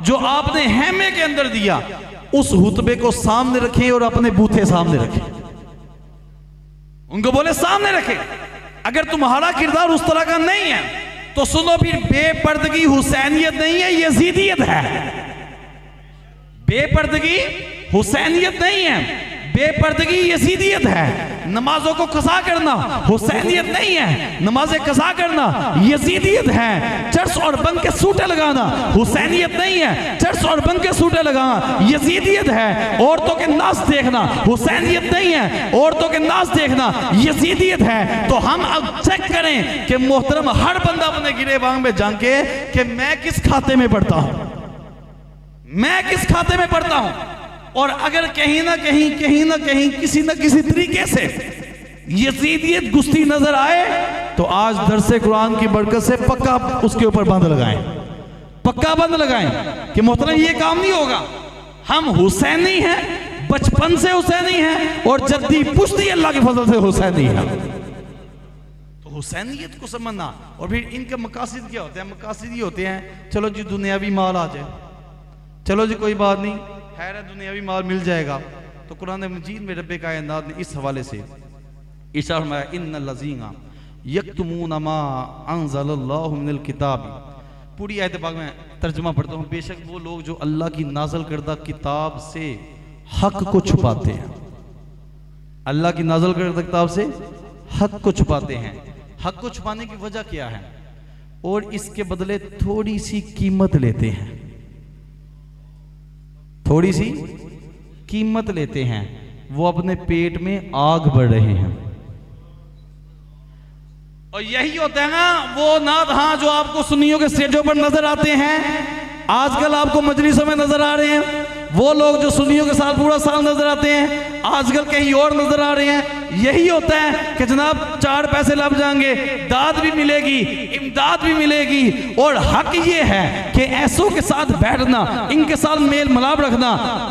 जो आपने हैमे के अंदर दिया, उस हुतबे को सामने रखें और अपने बूथे सामने रखें, उनको बोले सामने रखें। अगर तुम्हारा किरदार उस तरह का नहीं है तो सुनो, फिर बेपर्दगी हुसैनियत नहीं है, यजीदियत है। बेपर्दगी हुसैनियत नहीं है, बेपर्दगी यजीदियत है। नमाजों को कज़ा करना हुसैनियत नहीं है, नमाजें कज़ा करना यजीदियत है। चर्च और बंद के सूटे लगाना हुसैनियत नहीं है, चर्च और बंद के सूटे लगाना यजीदियत है। औरतों के नाच देखना हुसैनियत नहीं है, औरतों के नाच देखना यजीदियत है। तो हम अब चेक करें कि मोहतरम हर बंदा अपने गिरेबान में जाके कि मैं किस खाते में पढ़ता हूं, मैं किस खाते में पढ़ता हूं। और अगर कहीं ना कहीं किसी न किसी तरीके से यजीदियत घुसती नजर आए तो आज दरसे कुरान की बरकत से पक्का उसके ऊपर बंद लगाएं, पक्का बंद लगाएं कि मोहतरम ये काम नहीं होगा। हम हुसैनी हैं, बचपन से हुसैनी हैं और जद्दी पुश्ती अल्लाह के फजल से हुसैनी हैं। तो हुसैनियत को समझना। और फिर इनके मकासद क्या होते हैं? मकासद ये होते हैं, चलो जी दुनियावी माल आ जाए, चलो जी कोई बात नहीं, खैर है दुनियावी माल मिल जाएगा। तो कुरान मजीद में रब्बे कायनात ने इस हवाले से इरशाद फरमाया, इन्नल लज़ीना यक्तुमूना मा अंज़लल्लाहु मिनल किताब। पूरी आयत पाक में तर्जुमा पढ़ता हूँ। बेशक वो लोग जो अल्लाह की नाज़िल करदा किताब से हक को छुपाते हैं, अल्लाह की नाज़िल करदा किताब से हक को छुपाते हैं। हक को छुपाने की वजह क्या है? और इसके बदले थोड़ी सी कीमत लेते हैं, थोड़ी सी कीमत लेते हैं। वो अपने पेट में आग बढ़ रहे हैं। और यही होता है ना वो नात हाँ जो आपको सुन्नियों के स्टेजों पर नजर आते हैं, आजकल आपको मजलिसों में नजर आ रहे हैं। वो लोग जो सुन्नियों के साथ पूरा साल नजर आते हैं, आजकल कहीं और नजर आ रहे हैं। यही होता है कि जनाब 4 पैसे लग जाएंगे, दाद भी मिलेगी, इमदाद भी मिलेगी। और हक ये है कि ऐसों के साथ बैठना, इनके साथ मेल मिलाप रखना।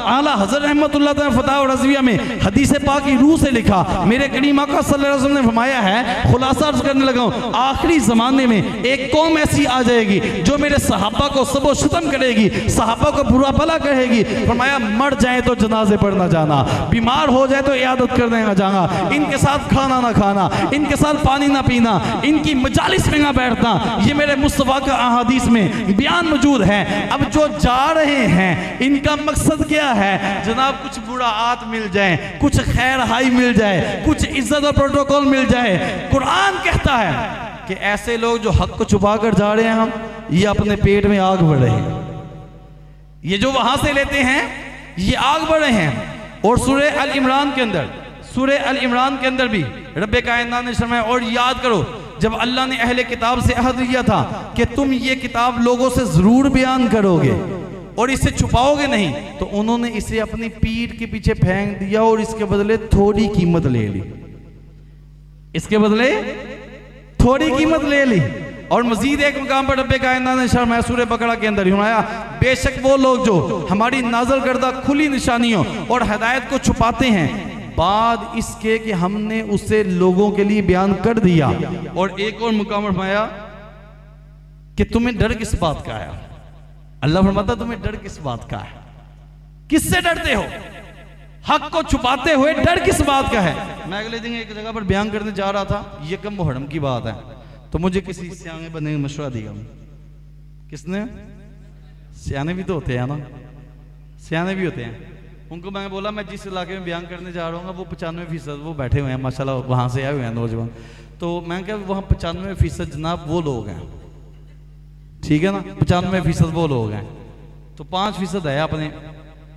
आला हज़रत रहमतुल्लाह तआला फतह और रज़विया में हदीस पाक की रूह से लिखा, मेरे करीम आका सल्लल्लाहु अलैहि वसल्लम ने फरमाया है, खुलासा अर्ज करने लगा हूं, आखिरी जमाने में एक कौम ऐसी आ जाएगी जो मेरे सहाबा को सबो शुतम करेगी, सहाबा को बुरा भला कहेगी। फरमाया मर जाए तो जनाजे पर ना जाना, बीमार हो जाए तो इयादत करने ना जाना, इनके साथ खाना ना खाना, इनके साथ पानी ना पीना, इनकी मजालिस में ना बैठना। ये मेरे मुस्तफा का अहादीस में बयान मौजूद है। अब जो जा रहे हैं इनका मकसद क्या है? जनाब कुछ बुराआत मिल जाए, कुछ खैर हाई मिल जाए, कुछ इज्जत और प्रोटोकॉल मिल जाए। कुरान कहता है कि ऐसे लोग जो हक को छुपा कर जा रहे हैं, हम ये अपने पेट में आग बढ़ रहे हैं। ये जो वहां से लेते हैं ये आग बढ़ रहे हैं। और सूरह अल इमरान के अंदर, सूरह अल इमरान के अंदर भी रब्बे कायनात ने फरमाया, और याद करो जब अल्लाह ने अहले किताब से अहद लिया था कि तुम ये किताब लोगों से जरूर बयान करोगे और इसे छुपाओगे नहीं, तो उन्होंने इसे अपनी पीठ के पीछे फेंक दिया और इसके बदले थोड़ी कीमत ले ली, इसके बदले थोड़ी कीमत ले ली। और मजीद एक मुकाम पर रब्बे कायनात ने फरमाया सूरह बकरा के अंदर फरमाया, बेशक वो लोग जो हमारी नाज़िल करदा खुली निशानियों और हदायत को छुपाते हैं, बाद इसके कि हमने उसे लोगों के लिए बयान कर दिया। और एक और मुकाम पर फरमाया कि तुम्हें डर किस बात का है? अल्लाह फरमाता तुम्हें डर किस बात का है? किससे डरते हो? हक को छुपाते हुए डर किस बात का है? मैं अगले दिन एक जगह पर बयान करने जा रहा था, ये कम मुहर्रम की बात है, तो मुझे किसी सियाने बनने का मशवरा दिया। किसने? सियाने भी तो होते हैं ना, सियाने भी होते हैं। उनको मैंने बोला मैं जिस इलाके में बयान करने जा रहा हूँ वो 95% वो बैठे हुए हैं माशाल्लाह, वहाँ से आए हुए हैं नौजवान। तो मैंने कहा वहाँ 95% जनाब वो लोग हैं, ठीक है ना, 95% वो लोग हैं, तो 5% है अपने।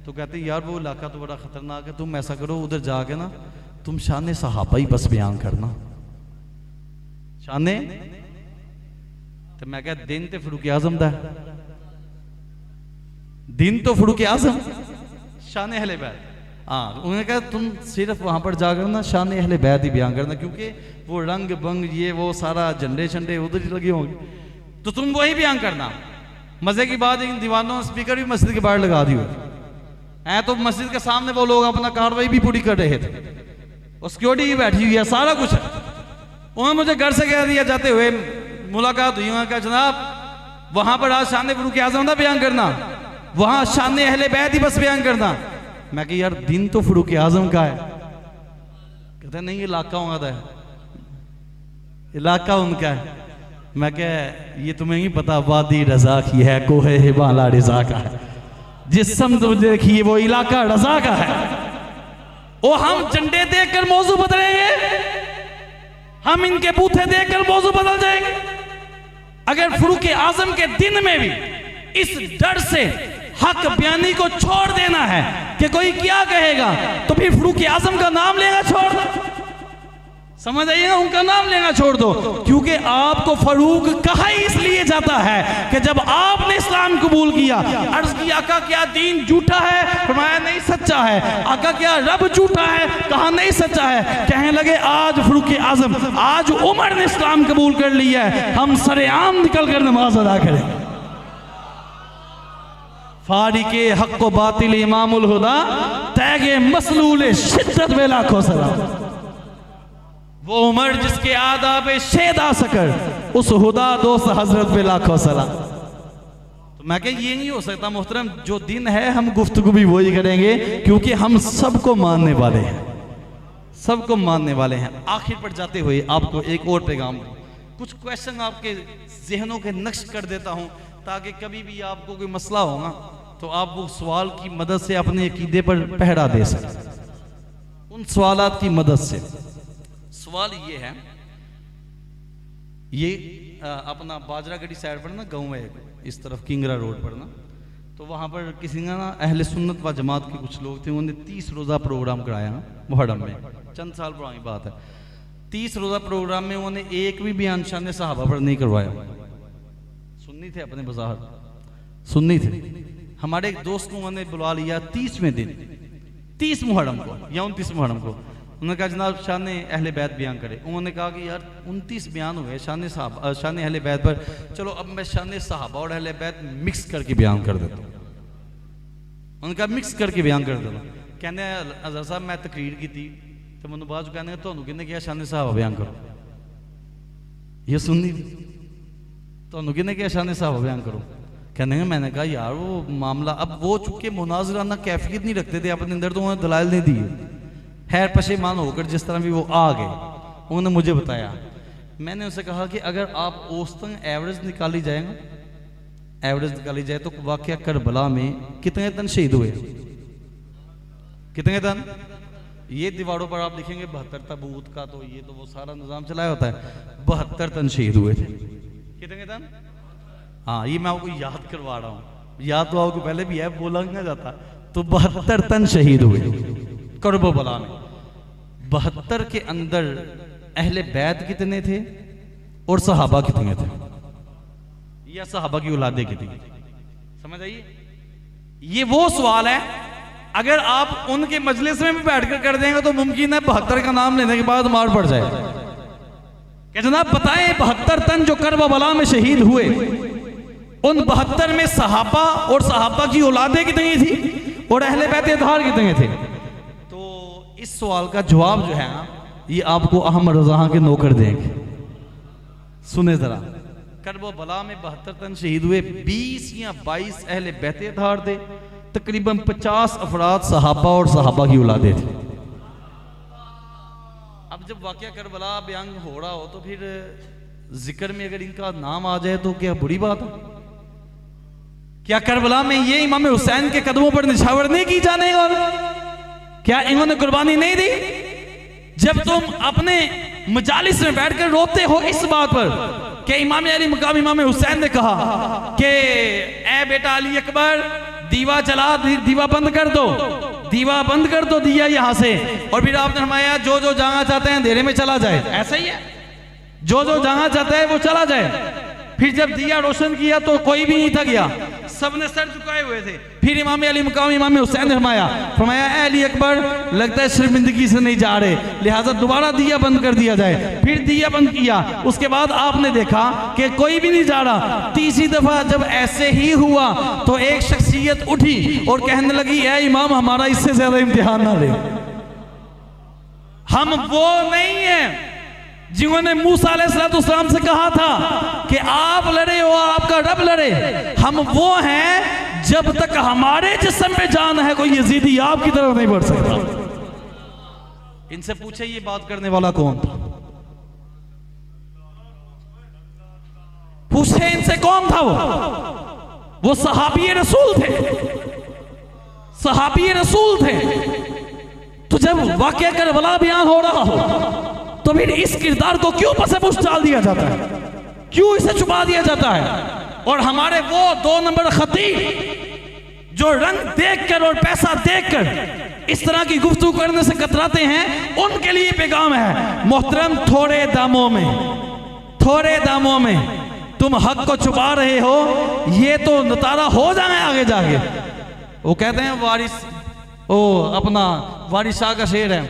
तो कहते यार वो इलाका तो बड़ा ख़तरनाक है, तुम ऐसा करो उधर जाके ना तुम शान सहाबा ही बस बयान करना, शाने। तो मैं क्या दिन तो फरूक आजम दा, दिन तो फरूक आजम शान अहले बैत। हाँ, उन्होंने कहा तुम सिर्फ वहां पर जाकर ना शान अहले बैत ही बयान करना, क्योंकि वो रंग बंग ये वो सारा झंडे शंडे उधर ही लगे होंगे, तो तुम वही बयान करना। मजे की बात इन दीवानों स्पीकर भी मस्जिद के बाहर लगा दिए हैं, तो मस्जिद के सामने वो लोग अपना कार्रवाई भी पूरी कर रहे थे, और सिक्योरिटी भी बैठी हुई है, सारा कुछ है। उन्होंने मुझे घर से कह दिया जाते हुए मुलाकात हुई, उन्होंने कहा जनाब वहां पर आज शान फरूक आज़म दा बयान करना, वहां शान अहले बैत ही बस बयान करना। मैं कहा यार दिन तो फरूक आज़म का है। कहते नहीं इलाका उनका है, इलाका उनका है। मैं कह ये तुम्हें ही पता, वादी रजा की है, कोहे हिबाला रजा का है, जिस समत देखिए वो इलाका रजा का है। वो हम झंडे देखकर मौजू बदलेंगे, हम इनके बूथे देखकर मौजू बदल जाएंगे। अगर फरूक आज़म के दिन में भी इस डर से हक बयानी को छोड़ देना है कि कोई क्या कहेगा, तो फिर फरूक आज़म का नाम लेना छोड़ दो, समझ आइएगा, उनका नाम लेना छोड़ दो। क्योंकि आपको फरूक कहा ही इसलिए जाता है कि जब आपने इस्लाम कबूल किया, अर्ज किया आका क्या दीन झूठा है? फरमाया नहीं सच्चा है। आका क्या रब झूठा है? कहा नहीं सच्चा है। कहने लगे आज फरूक आज़म, आज उमर ने इस्लाम कबूल कर लिया है, हम सरेआम निकल कर नमाज अदा करें। फारिके हक व बातिल इमामुल हुदा, तैगे मसलूल शिद्दत में लाखों सलाम। वो उमर जिसके आदाब शेदा सकर, उस हुदा दोस्त हजरत पे लाखों सलाम। तो मैं कह ये नहीं हो सकता मोहतरम, जो दिन है हम गुफ्तगू भी वही करेंगे, क्योंकि हम सबको मानने वाले हैं, सबको मानने वाले हैं। आखिर पर जाते हुए आपको एक और पैगाम, कुछ क्वेश्चन आपके जहनों के नक्श कर देता हूं, ताकि कभी भी आपको कोई मसला हो ना तो आप वो सवाल की मदद से अपने अकीदे पर पहरा दे सकें। उन सवालात की मदद से सवाल ये है, ये अपना बाजरागढ़ी साइड पर ना गाँव है इस तरफ किंगरा रोड पर ना, तो वहाँ पर किसी ने ना अहले सुन्नत व जमात के कुछ लोग थे, उन्होंने 30 रोज़ा प्रोग्राम कराया ना मुहर्रम में, चंद साल पुरानी बात है। 30 रोज़ा प्रोग्राम में उन्होंने एक भी बयान शान सहाबा पर नहीं करवाया। सुन्नी थे, अपने बाजार सुन्नी थे। हमारे एक दोस्त को उन्होंने बुला लिया 30वें दिन, 30 मुहर्रम को या 29 मुहर्रम को। उन्होंने कहा जनाब शान अहले बैत बयान करे। उन्होंने कहा कि यार 29 बयान हुए शान साहब शान अहले बैत पर, चलो अब मैं शान साहबा और अहले बैत मिक्स करके बयान कर देता हूँ। उन्होंने कहा मिक्स करके बयान कर देता हूँ। कहने अजहर साहब मैं तकरीर की थी तो मैंने बाद कहने तो किन्ने किया शान साहबा बयान करो, ये सुननी तो किन्ने किया शान साहबा बयान करो। कहने मैंने कहा यार वो मामला, अब वो चूंकि मुनाजराना कैफियत नहीं रखते थे अपने अंदर, तो उन्होंने दलाइल नहीं दिए, खैर पशेमान होकर जिस तरह भी वो आ गए। उन्होंने मुझे बताया, मैंने उनसे कहा कि अगर आप औसतन एवरेज निकाली जाएगा, एवरेज निकाली जाए तो वाकया करबला में कितने तन शहीद हुए, कितने तन? ये दीवारों पर आप लिखेंगे 72 तबूत का, तो ये तो वो सारा निज़ाम चलाया होता है, 72 तन शहीद हुए थे। कितने तन? हाँ, ये मैं आपको याद करवा रहा हूँ, याद तो आपको पहले भी है, बोला नहीं जाता। तो 72 तन शहीद हुए करबला में। 72 के अंदर अहले बैत कितने थे और सहाबा कितने थे, या सहाबा की औलादे कितनी? समझ आइए, ये वो सवाल है, अगर आप उनके मजलिस में भी बैठकर कर देंगे तो मुमकिन है 72 का नाम लेने के बाद मार पड़ जाए। क्या जनाब बताएं, 72 तन जो करबला में शहीद हुए, उन 72 में सहाबा और सहाबा की औलादे कितनी थी और अहले बैत अतहार कितने थे? तो इस सवाल का जवाब जो है ना, ये आपको अहमद रज़ा के नौकर देंगे। सुने जरा, करबला में 72 तन शहीद हुए, 20 या 22 अहले बैत अतहार थे, तकरीबन 50 अफराद सहाबा और सहाबा की औलादे थे। अब जब वाकया करबला बयान हो रहा हो तो फिर जिक्र में अगर इनका नाम आ जाए तो क्या बुरी बात है? क्या करबला में ये इमाम हुसैन के कदमों पर निछावर नहीं की जाने, और क्या इन्होंने कुर्बानी नहीं दी? जब तुम अपने मजालिस में बैठकर रोते हो इस बात पर कि इमाम अली मकाम इमाम हुसैन ने कहा कि ए बेटा अली अकबर, दीवा जला, दीवा बंद कर दो, दीवा बंद कर दो दिया यहां से, और फिर आपने फरमाया जो जो जाना चाहते हैं अंधेरे में चला जाए। ऐसा ही है, जो जो जाना चाहता है वो चला जाए। फिर जब दिया रोशन किया तो कोई भी नहीं था गया, सबने सर झुकाए हुए थे। फिर इमाम अली मकाम इमाम हुसैन ने फरमाया ए अली अकबर, लगता है शर्मिंदगी से नहीं जा रहे, लिहाजा दोबारा दिया बंद कर दिया जाए। फिर दिया बंद किया, उसके बाद आपने देखा कि कोई भी नहीं जा रहा। तीसरी दफा जब ऐसे ही हुआ तो एक शख्सियत उठी और कहने लगी ए इमाम, हमारा इससे ज्यादा इम्तिहान ना ले। हम वो नहीं है जिन्होंने मूसा अलैहिस्सलाम से कहा था कि आप लड़े हो आपका रब लड़े। हम वो हैं जब तक हमारे जिस्म पे जान है कोई यजीदी आपकी तरफ नहीं बढ़ सकता। इनसे पूछे ये बात करने वाला कौन था, पूछे इनसे कौन था वो सहाबी रसूल थे, सहाबी रसूल थे। तो जब वाकया करबला बयान हो रहा हो तो फिर इस किरदार को क्यों पसे-पुश डाल दिया जाता है, क्यों इसे छुपा दिया जाता है? और हमारे वो 2 नंबर खतीब जो रंग देखकर और पैसा देखकर इस तरह की गुफ्तगू करने से कतराते हैं, उनके लिए पैगाम है मोहतरम, थोड़े दामों में, थोड़े दामों में तुम हक को छुपा रहे हो, ये तो नतारा हो जाए आगे जाके। वो कहते हैं वारिस, ओ अपना वारिस शाह का शेर है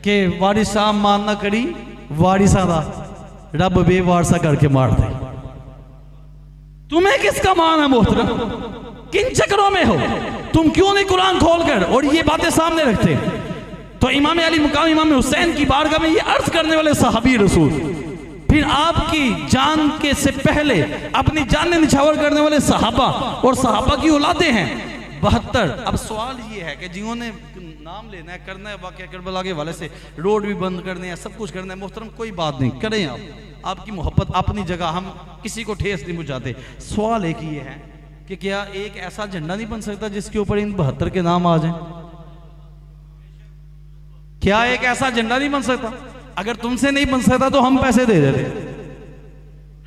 कि वारिस शाह मान ना करी वारिसा दा, रब बेवारसा करके मार दे। तुम्हें किसका मान है मोहतरम, किन चक्रों में हो तुम? क्यों नहीं कुरान खोलकर और ये बातें सामने रखते? तो इमाम अली मुकाम इमाम हुसैन की बारगाह में ये अर्ज करने वाले सहाबी रसूल, फिर आपकी जान के से पहले अपनी जान निछावर करने वाले सहाबा और सहाबा की औलादे हैं 72। अब सवाल ये है कि जिन्होंने नाम लेना है, करना है, वाक़या करबला के वाले से रोड भी बंद करने हैं, सब कुछ करना है, मोहतरम कोई बात नहीं, करें आप, आपकी मोहब्बत अपनी जगह, हम किसी को ठेस नहीं पहुंचाते। सवाल एक ये है कि क्या एक ऐसा झंडा नहीं बन सकता जिसके ऊपर इन 72 के नाम आ जाएं? क्या एक ऐसा झंडा नहीं बन सकता? अगर तुमसे नहीं बन सकता तो हम पैसे दे देते,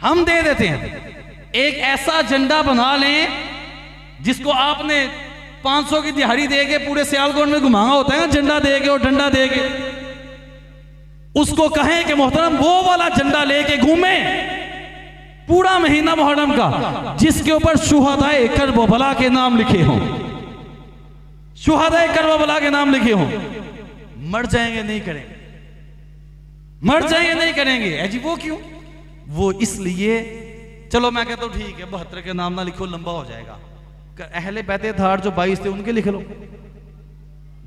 हम दे देते हैं। एक ऐसा झंडा बना लें जिसको आपने 500 की दिहाड़ी दे के पूरे सियालकोट में घुमाना होता है ना, झंडा दे के और डंडा दे के, उसको कहें कि मोहतरम वो वाला झंडा लेके घूमे पूरा महीना मुहर्रम का, जिसके ऊपर शुहदाए करबला के नाम लिखे हों, शुहदाए करबला के नाम लिखे हों। मर जाएंगे नहीं करेंगे, मर जाएंगे नहीं करेंगे। जी वो क्यों? वो इसलिए, चलो मैं कहता हूं ठीक है 72 के नाम ना लिखो, लंबा हो जाएगा। अहले बैते थार जो 22 थे उनके लिख लो,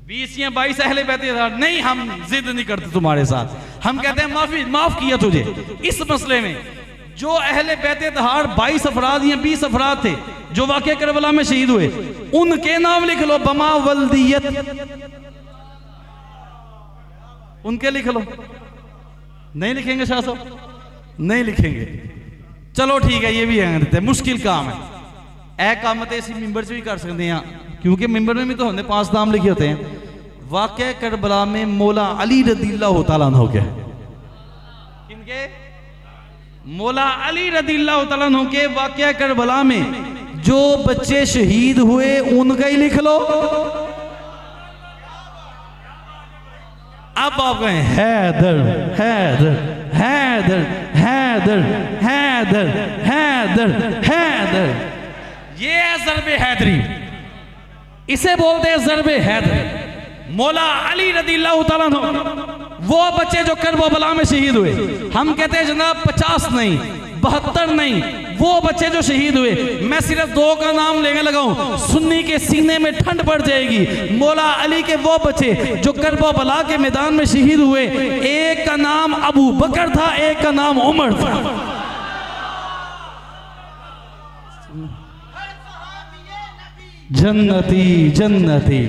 20 या 22 अहले बैते थार। नहीं, हम जिद नहीं करते तुम्हारे साथ, हम कहते हैं माफ किया तुझे इस मसले में। जो अहले बैते तहार 22 अफराद या 20 अफराद थे जो वाक़या करबला में शहीद हुए, उनके नाम लिख लो, बमा वल्दियत, उनके लिख लो। नहीं लिखेंगे शाह साहब? नहीं लिखेंगे, चलो ठीक है, ये भी है, मुश्किल काम है। ए काम तो इसी मिंबर से भी कर सकते हैं, क्योंकि मिंबर में भी तो हमने 5 नाम लिखे होते हैं। वाक़या करबला में मौला अली रज़ियल्लाहु तआला अन्हु के, किनके? मौला अली रज़ियल्लाहु तआला अन्हु के वाक़या करबला में जो बच्चे शहीद हुए उनका ही लिख लो। अब आप कहें हैदर हैदर हैदर हैदर हैदर हैदर हैदर, ये है ज़र्बे हैदरी, इसे बोलते हैं ज़र्बे हैदरी। मौला अली रज़ियल्लाहु तआला अन्हु वो बच्चे जो करबला में शहीद हुए, हम कहते हैं जनाब 50 नहीं 72 नहीं, वो बच्चे जो शहीद हुए, मैं सिर्फ 2 का नाम लेने लगा हूं, सुन्नी के सीने में ठंड पड़ जाएगी। मौला अली के वो बच्चे जो करबला के मैदान में शहीद हुए, एक का नाम अबू बकर था, एक का नाम उमर था। जन्नती जन्नती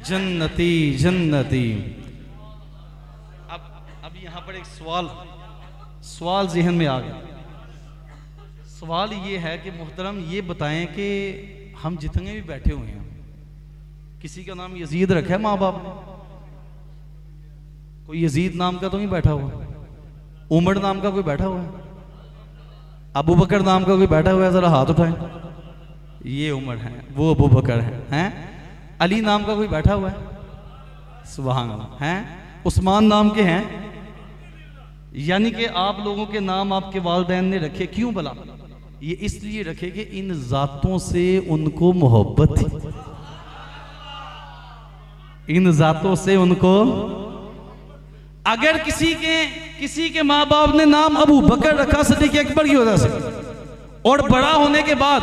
जन्नती जन्नती। अब यहां पर एक सवाल ज़हन में आ गया। सवाल ये है कि मोहतरम ये बताएं कि हम जितने भी बैठे हुए हैं, किसी का नाम यजीद रखा है माँ बाप ने? कोई यजीद नाम का तो नहीं बैठा हुआ, उमर नाम का कोई बैठा हुआ है, अबू बकर नाम का कोई बैठा हुआ है? जरा हाथ उठाएं। ये उमर है, वो अबू बकर हैं। अली नाम का कोई बैठा हुआ है? सुभान अल्लाह। हैं उस्मान नाम के हैं? यानी कि आप लोगों के नाम आपके वालिदैन ने रखे, क्यों भला? ये इसलिए रखे कि इन जातों से उनको मोहब्बत थी, इन जातों से उनको। अगर किसी के माँ बाप ने नाम अबू बकर रखा सिद्दीक़ अकबर की वजह से, और बड़ा होने के बाद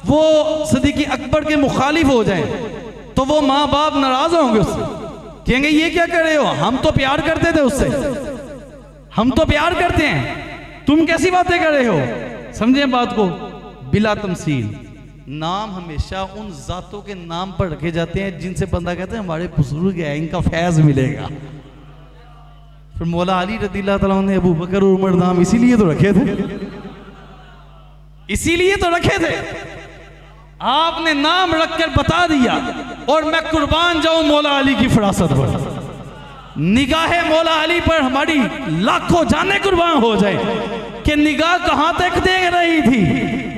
वो सिद्दीक़ अकबर के मुखालिफ हो जाए, तो वो माँ बाप नाराज होंगे उससे, कहेंगे ये क्या कर रहे हो, हम तो प्यार करते थे उससे, हम तो प्यार करते हैं, तुम कैसी बातें कर रहे हो? समझे बात को? बिला तमसील नाम हमेशा उन जातों के नाम पर रखे जाते हैं जिनसे बंदा कहते हैं हमारे बुजुर्ग है, इनका फैज मिलेगा। फिर मौला अली रज़ियल्लाहु तआला ने अबू बकर और उमर नाम इसीलिए तो रखे थे, इसीलिए तो रखे थे। आपने नाम रखकर बता दिया, और मैं कुर्बान जाऊं मौला अली की फरासत पर, निगाहे मौला अली पर हमारी लाखों जाने कुर्बान हो जाए कि निगाह कहां तक देख रही थी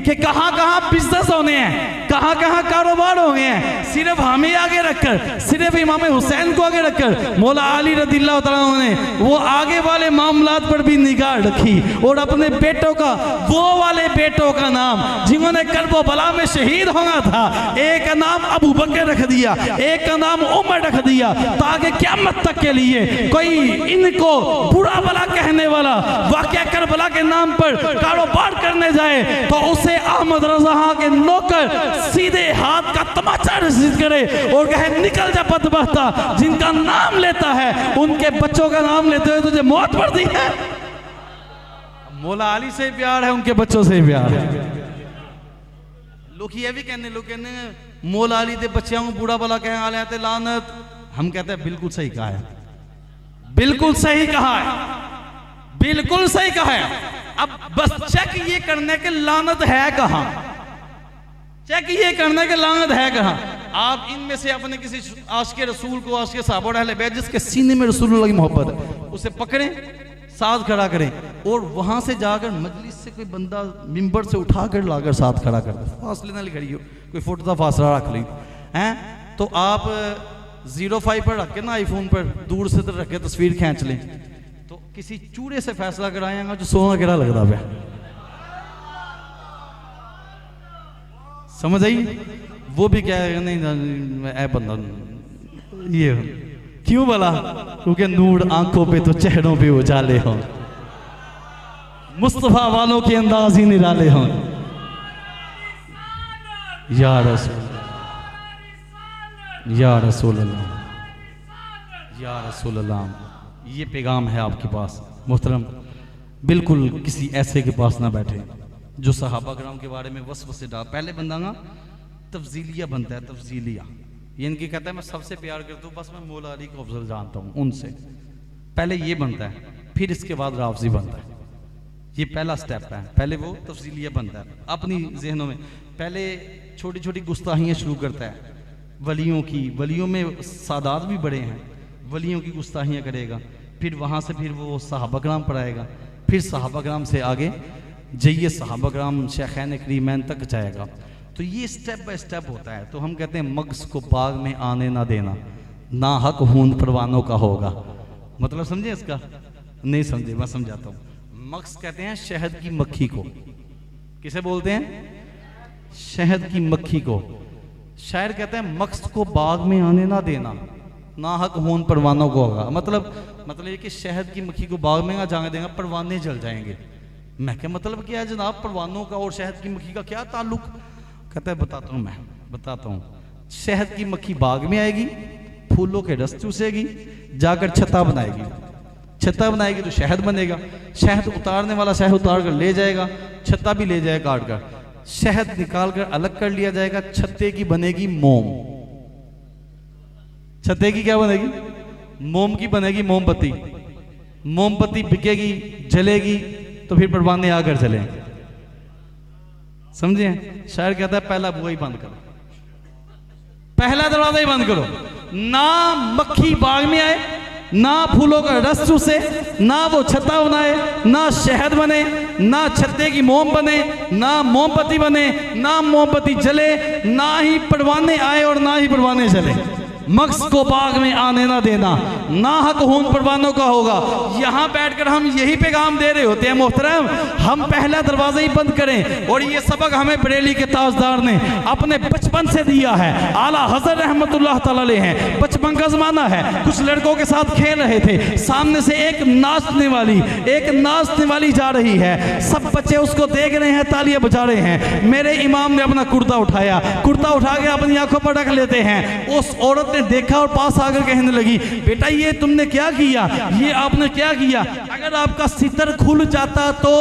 कि कहां कहां बिजनेस होने हैं, कहां कहां कारोबार हो गए हैं। सिर्फ हमें आगे रखकर, सिर्फ इमाम हुसैन को आगे रखकर मौला अली रज़ियल्लाहु तआला अन्हु ने वो आगे वाले मामलात पर भी निगाह रखी, और अपने बेटों का, वो वाले बेटों का नाम जिन्होंने करबला में शहीद होना था, एक का नाम अबू बकर रख दिया, एक का नाम उमर रख दिया, ताकि क़यामत तक के लिए कोई इनको बुरा भला कहने वाला वाक़या करबला के नाम पर कारोबार करने जाए तो उसे अहमद रज़ा के नौकर सीधे हाथ का तमाचा रसीद करे और कहे निकल जा बदबख्ता, जिनका नाम लेता है उनके बच्चों का नाम लेते हुए तुझे मौत पड़ती है। मौला अली से प्यार है, उनके बच्चों से प्यार है। लोग ये भी कहने मौला अली के बच्चों को बुरा भला कह आले ते लानत। हम कहते हैं बिल्कुल सही कहा है, बिल्कुल सही कहा है, बिल्कुल सही कहा है। अब बस चेक ये करने के लानत है कहां, चेक ये करने के लानत है कहां। आप इनमें से अपने किसी आशिक़ रसूल को, आशिक़ सहाबा अहले बैत जिसके सीने में रसूलुल्लाह की मोहब्बत है, उसे पकड़ें, साथ खड़ा करें और वहां से जाकर मजलिस से कोई बंदा मिंबर से उठाकर लाकर साथ खड़ा कर दे। फासले ना खड़ी हो, कोई फुट का फासला रख ली हैं, तो आप 05 पर रख के ना आईफोन पर दूर से रख के तस्वीर खींच लें, तो किसी चूड़े से फैसला कराएगा जो सोना केड़ा लगता पे। समझ आई? वो भी क्या है, नहीं ऐ बंदा ये क्यों भला, क्योंकि नूर आंखों पे तो चेहरों पे उजाले हों, मुस्तफा वालों के अंदाज ही निराले हों। या रसूल, या रसूल अल्लाह, या रसूल अल्लाह। ये पैगाम है आपके पास मोहतरम। बिल्कुल किसी ऐसे के पास ना बैठे जो सहाबा कराम के बारे में वसवसे डाल। पहले बंदा ना तफजीलिया बनता है, तफजीलिया ये इनकी कहता है मैं सबसे प्यार करता हूँ, बस मैं मौला अली को अफजल जानता हूँ उनसे। पहले ये बनता है, फिर इसके बाद राफजी बनता है। ये पहला स्टेप है, पहले वो तफजीलिया बनता है अपनी जहनों में। पहले छोटी छोटी गुस्ताहियाँ शुरू करता है वलियों की, वलियों में सादात भी बड़े हैं, वलियों की गुस्ताहियाँ करेगा, फिर वहाँ से फिर वो सहाबा कराम पढ़ाएगा, फिर सहाबा कराम से आगे जाइए सहाबा कराम शेखैन करीमैन तक जाएगा। तो ये स्टेप बाय स्टेप होता है। तो हम कहते हैं मग्स को बाग में आने ना देना, ना हक हूंद परवानों का होगा। मतलब समझे इसका? नहीं समझे, मैं समझाता हूँ। मग्स कहते हैं शहद की मक्खी को। किसे बोलते हैं? शहद की मक्खी को। शायर कहते हैं मग्स को बाग में आने ना देना, ना हक हूंद परवानों को होगा। मतलब ये कि शहद की मक्खी को बाग में ना जाने देगा, परवाने जल जाएंगे। मैं क्या मतलब क्या है जनाब, परवानों का और शहद की मक्खी का क्या ताल्लुक? कहता है बताता हूँ, मैं बताता हूँ। शहद की मक्खी बाग में आएगी, फूलों के रस चूसेगी, जाकर छत्ता बनाएगी, छत्ता बनाएगी तो शहद बनेगा, शहद उतारने वाला शहद उतार कर ले जाएगा, छत्ता भी ले जाएगा काट कर, शहद निकाल कर अलग कर लिया जाएगा, छत्ते की बनेगी मोम। छत्ते की क्या बनेगी? मोम की बनेगी मोमबत्ती। मोमबत्ती बिकेगी, जलेगी, तो फिर परवाने आकर जलेंगे। समझे? शायर कहता है पहला बुआ ही बंद करो, पहला दरवाजा ही बंद करो। ना मक्खी बाग में आए, ना फूलों का रस चूसे, ना वो छत्ता बनाए, ना शहद बने, ना छत्ते की मोम बने, ना मोमबत्ती बने, ना मोमबत्ती जले, ना ही परवाने आए और ना ही परवाने जले। मक्स को बाग में आने ना देना, ना हक हूंद परवानों का होगा। यहाँ बैठकर हम यही पैगाम दे रहे होते हैं मोहतरम, हम पहला दरवाजा ही बंद करें। और ये सबक हमें बरेली के ताजदार ने अपने बचपन से दिया है। आला हज़रत रहमतुल्लाह तआला अलैह हैं, बचपन का ज़माना है, कुछ लड़कों के साथ खेल रहे थे, सामने से एक नाचने वाली जा रही है, सब बच्चे उसको देख रहे हैं, तालियां बजा रहे हैं। मेरे इमाम ने अपना कुर्ता उठाया, कुर्ता उठा के अपनी आंखों पर ढक लेते हैं। उस औरत ने देखा और पास आकर कहने लगी, बेटा ये तुमने क्या किया, ये आपने क्या किया? अगर आपका सितर खुल जाता तो,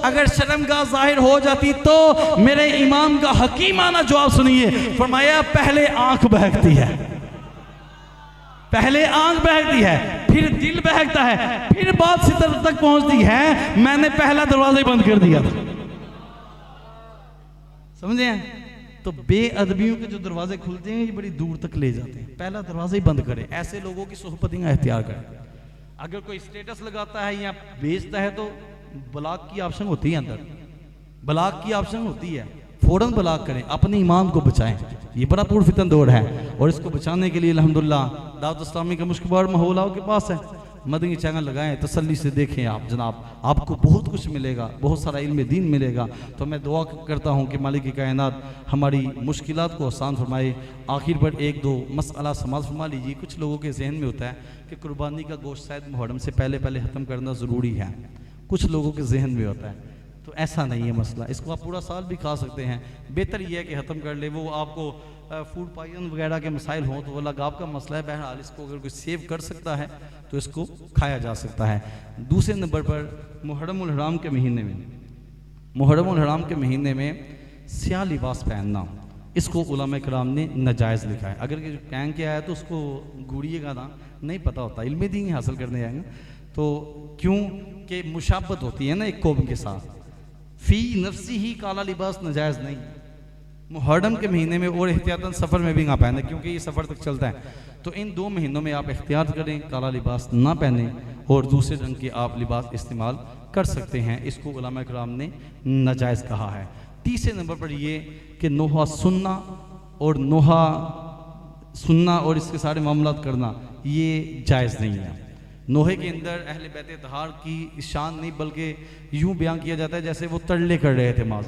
अगर शर्मगाह जाहिर हो जाती तो। मेरे इमाम का हकीमाना जवाब सुनिए, फरमाया पहले आंख बहकती है, पहले आंख बहकती है, फिर दिल बहकता है, फिर बात सितर तक पहुंचती है। मैंने पहला दरवाजा ही बंद कर दिया था। समझे? तो बेअदबियों के जो दरवाजे खुलते हैं ये बड़ी दूर तक ले जाते हैं। पहला दरवाजा ही बंद करें, ऐसे लोगों की सोहबतियाँ एहतियार करें। अगर कोई स्टेटस लगाता है या बेचता है तो ब्लॉक की ऑप्शन होती है, अंदर ब्लॉक की ऑप्शन होती है, फौरन ब्लॉक करें, अपने ईमान को बचाएं। ये बड़ा पूर्ण फितन दौर है और इसको बचाने के लिए अल्हम्दुलिल्लाह दावत इस्लामी का मुश्किल माहौल आपके पास है। मदनी चैनल लगाएं, तसल्ली से देखें आप जनाब, आपको बहुत कुछ मिलेगा, बहुत सारा इल्म दीन मिलेगा। तो मैं दुआ करता हूँ कि मालिक कायनात हमारी मुश्किलात को आसान फरमाए। आखिर पर एक दो मसला समाज फरमा लीजिए। कुछ लोगों के जहन में होता है कि कुर्बानी का गोश्त शायद मुहर्रम से पहले ख़त्म करना ज़रूरी है। कुछ लोगों के जहन में होता है तो ऐसा नहीं है मसला, इसको आप पूरा साल भी खा सकते हैं। बेहतर ये है कि ख़त्म कर ले। वो आपको फूड पॉइजन वगैरह के मसाइल हों तो वो अलग आपका मसला है। बहरहाल इसको अगर कोई सेव कर सकता है तो इसको खाया जा सकता है। दूसरे नंबर पर मुहर्रमुल हराम के महीने में, मुहर्रमुल हराम के महीने में स्याह लिबास पहनना, इसको उलमा कराम ने नाजायज़ लिखा है। अगर कह के आया तो उसको घूरिएगा ना, नहीं पता होता, इल्म दीन हासिल करने आएंगे तो क्यों कि मुशाबत होती है ना एक कौम के साथ। फ़ी नफ्सी ही काला लिबास नाजायज़ नहीं। मुहर्रम के महीने में और एहतियातन सफ़र में भी ना पहने, क्योंकि ये सफ़र तक चलता है। तो इन 2 महीनों में आप एहतियात करें, काला लिबास ना पहने और दूसरे रंग के आप लिबास इस्तेमाल कर सकते हैं। इसको उलमा कराम ने नाजायज़ कहा है। तीसरे नंबर पर ये कि नोहा सुनना और इसके सारे मामलात करना ये जायज़ नहीं है। नोहे के अंदर अहले बैत तहार की शान नहीं, बल्कि यूँ बयान किया जाता है जैसे वो तरले कर रहे थे माज़।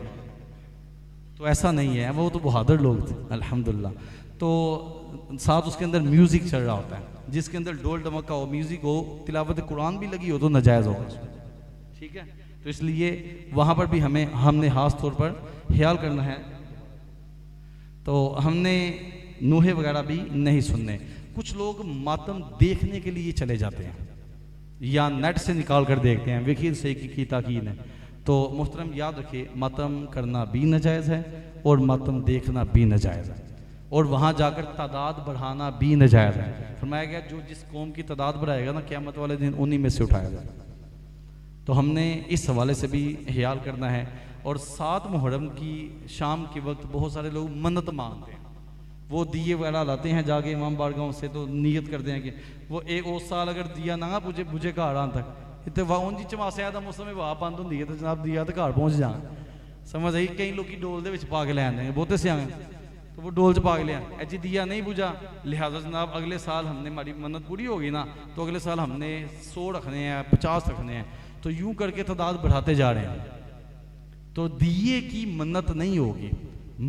तो ऐसा नहीं है, वो तो बहादुर लोग थे अल्हम्दुलिल्लाह। तो साथ उसके अंदर म्यूज़िक चल रहा होता है, जिसके अंदर डोल डमका हो, म्यूज़िक हो, तिलावत कुरान भी लगी हो तो नाजायज़ होगा, ठीक है। तो इसलिए वहाँ पर भी हमने ख़ास तौर पर ख्याल करना है। तो हमने नूहे वगैरह भी नहीं सुनने। कुछ लोग मातम देखने के लिए चले जाते हैं या नेट से निकाल कर देखते हैं, वकील से की ताकीद है। तो मुहतरम याद रखिए, मातम करना भी नाजायज़ है और मातम देखना भी नाजायज़ है, और वहाँ जाकर तादाद बढ़ाना भी नाजायज़ है। फरमाया गया जो जिस कौम की तादाद बढ़ाएगा ना, क़यामत वाले दिन उन्हीं में से उठाया जाएगा। तो हमने इस हवाले से भी ख्याल करना है। और 7 मुहर्रम की शाम के वक्त बहुत सारे लोग मन्नत मांगते हैं, वो दिए वगैरह लाते हैं जाके इमाम बारगाह से, तो नीयत करते हैं कि वो एक उस साल अगर दिया ना पुजे पुजे घर आन तक इतने वाउन जी चमासिया का मौसम में वाह बंद होंगी है, तो जनाब दिया तो घर पहुँच जाए। समझ आई, कई लोग डोल के पा के लैन देंगे, बहुते स्याने तो वो डोल च पा के लिया जी दिया नहीं बुझा, लिहाजा जनाब अगले साल हमने हमारी मन्नत पूरी होगी ना, तो अगले साल हमने 100 रखने हैं, 50 रखने हैं। तो यूं करके तादाद बढ़ाते जा रहे हैं। तो दिए की मन्नत नहीं होगी,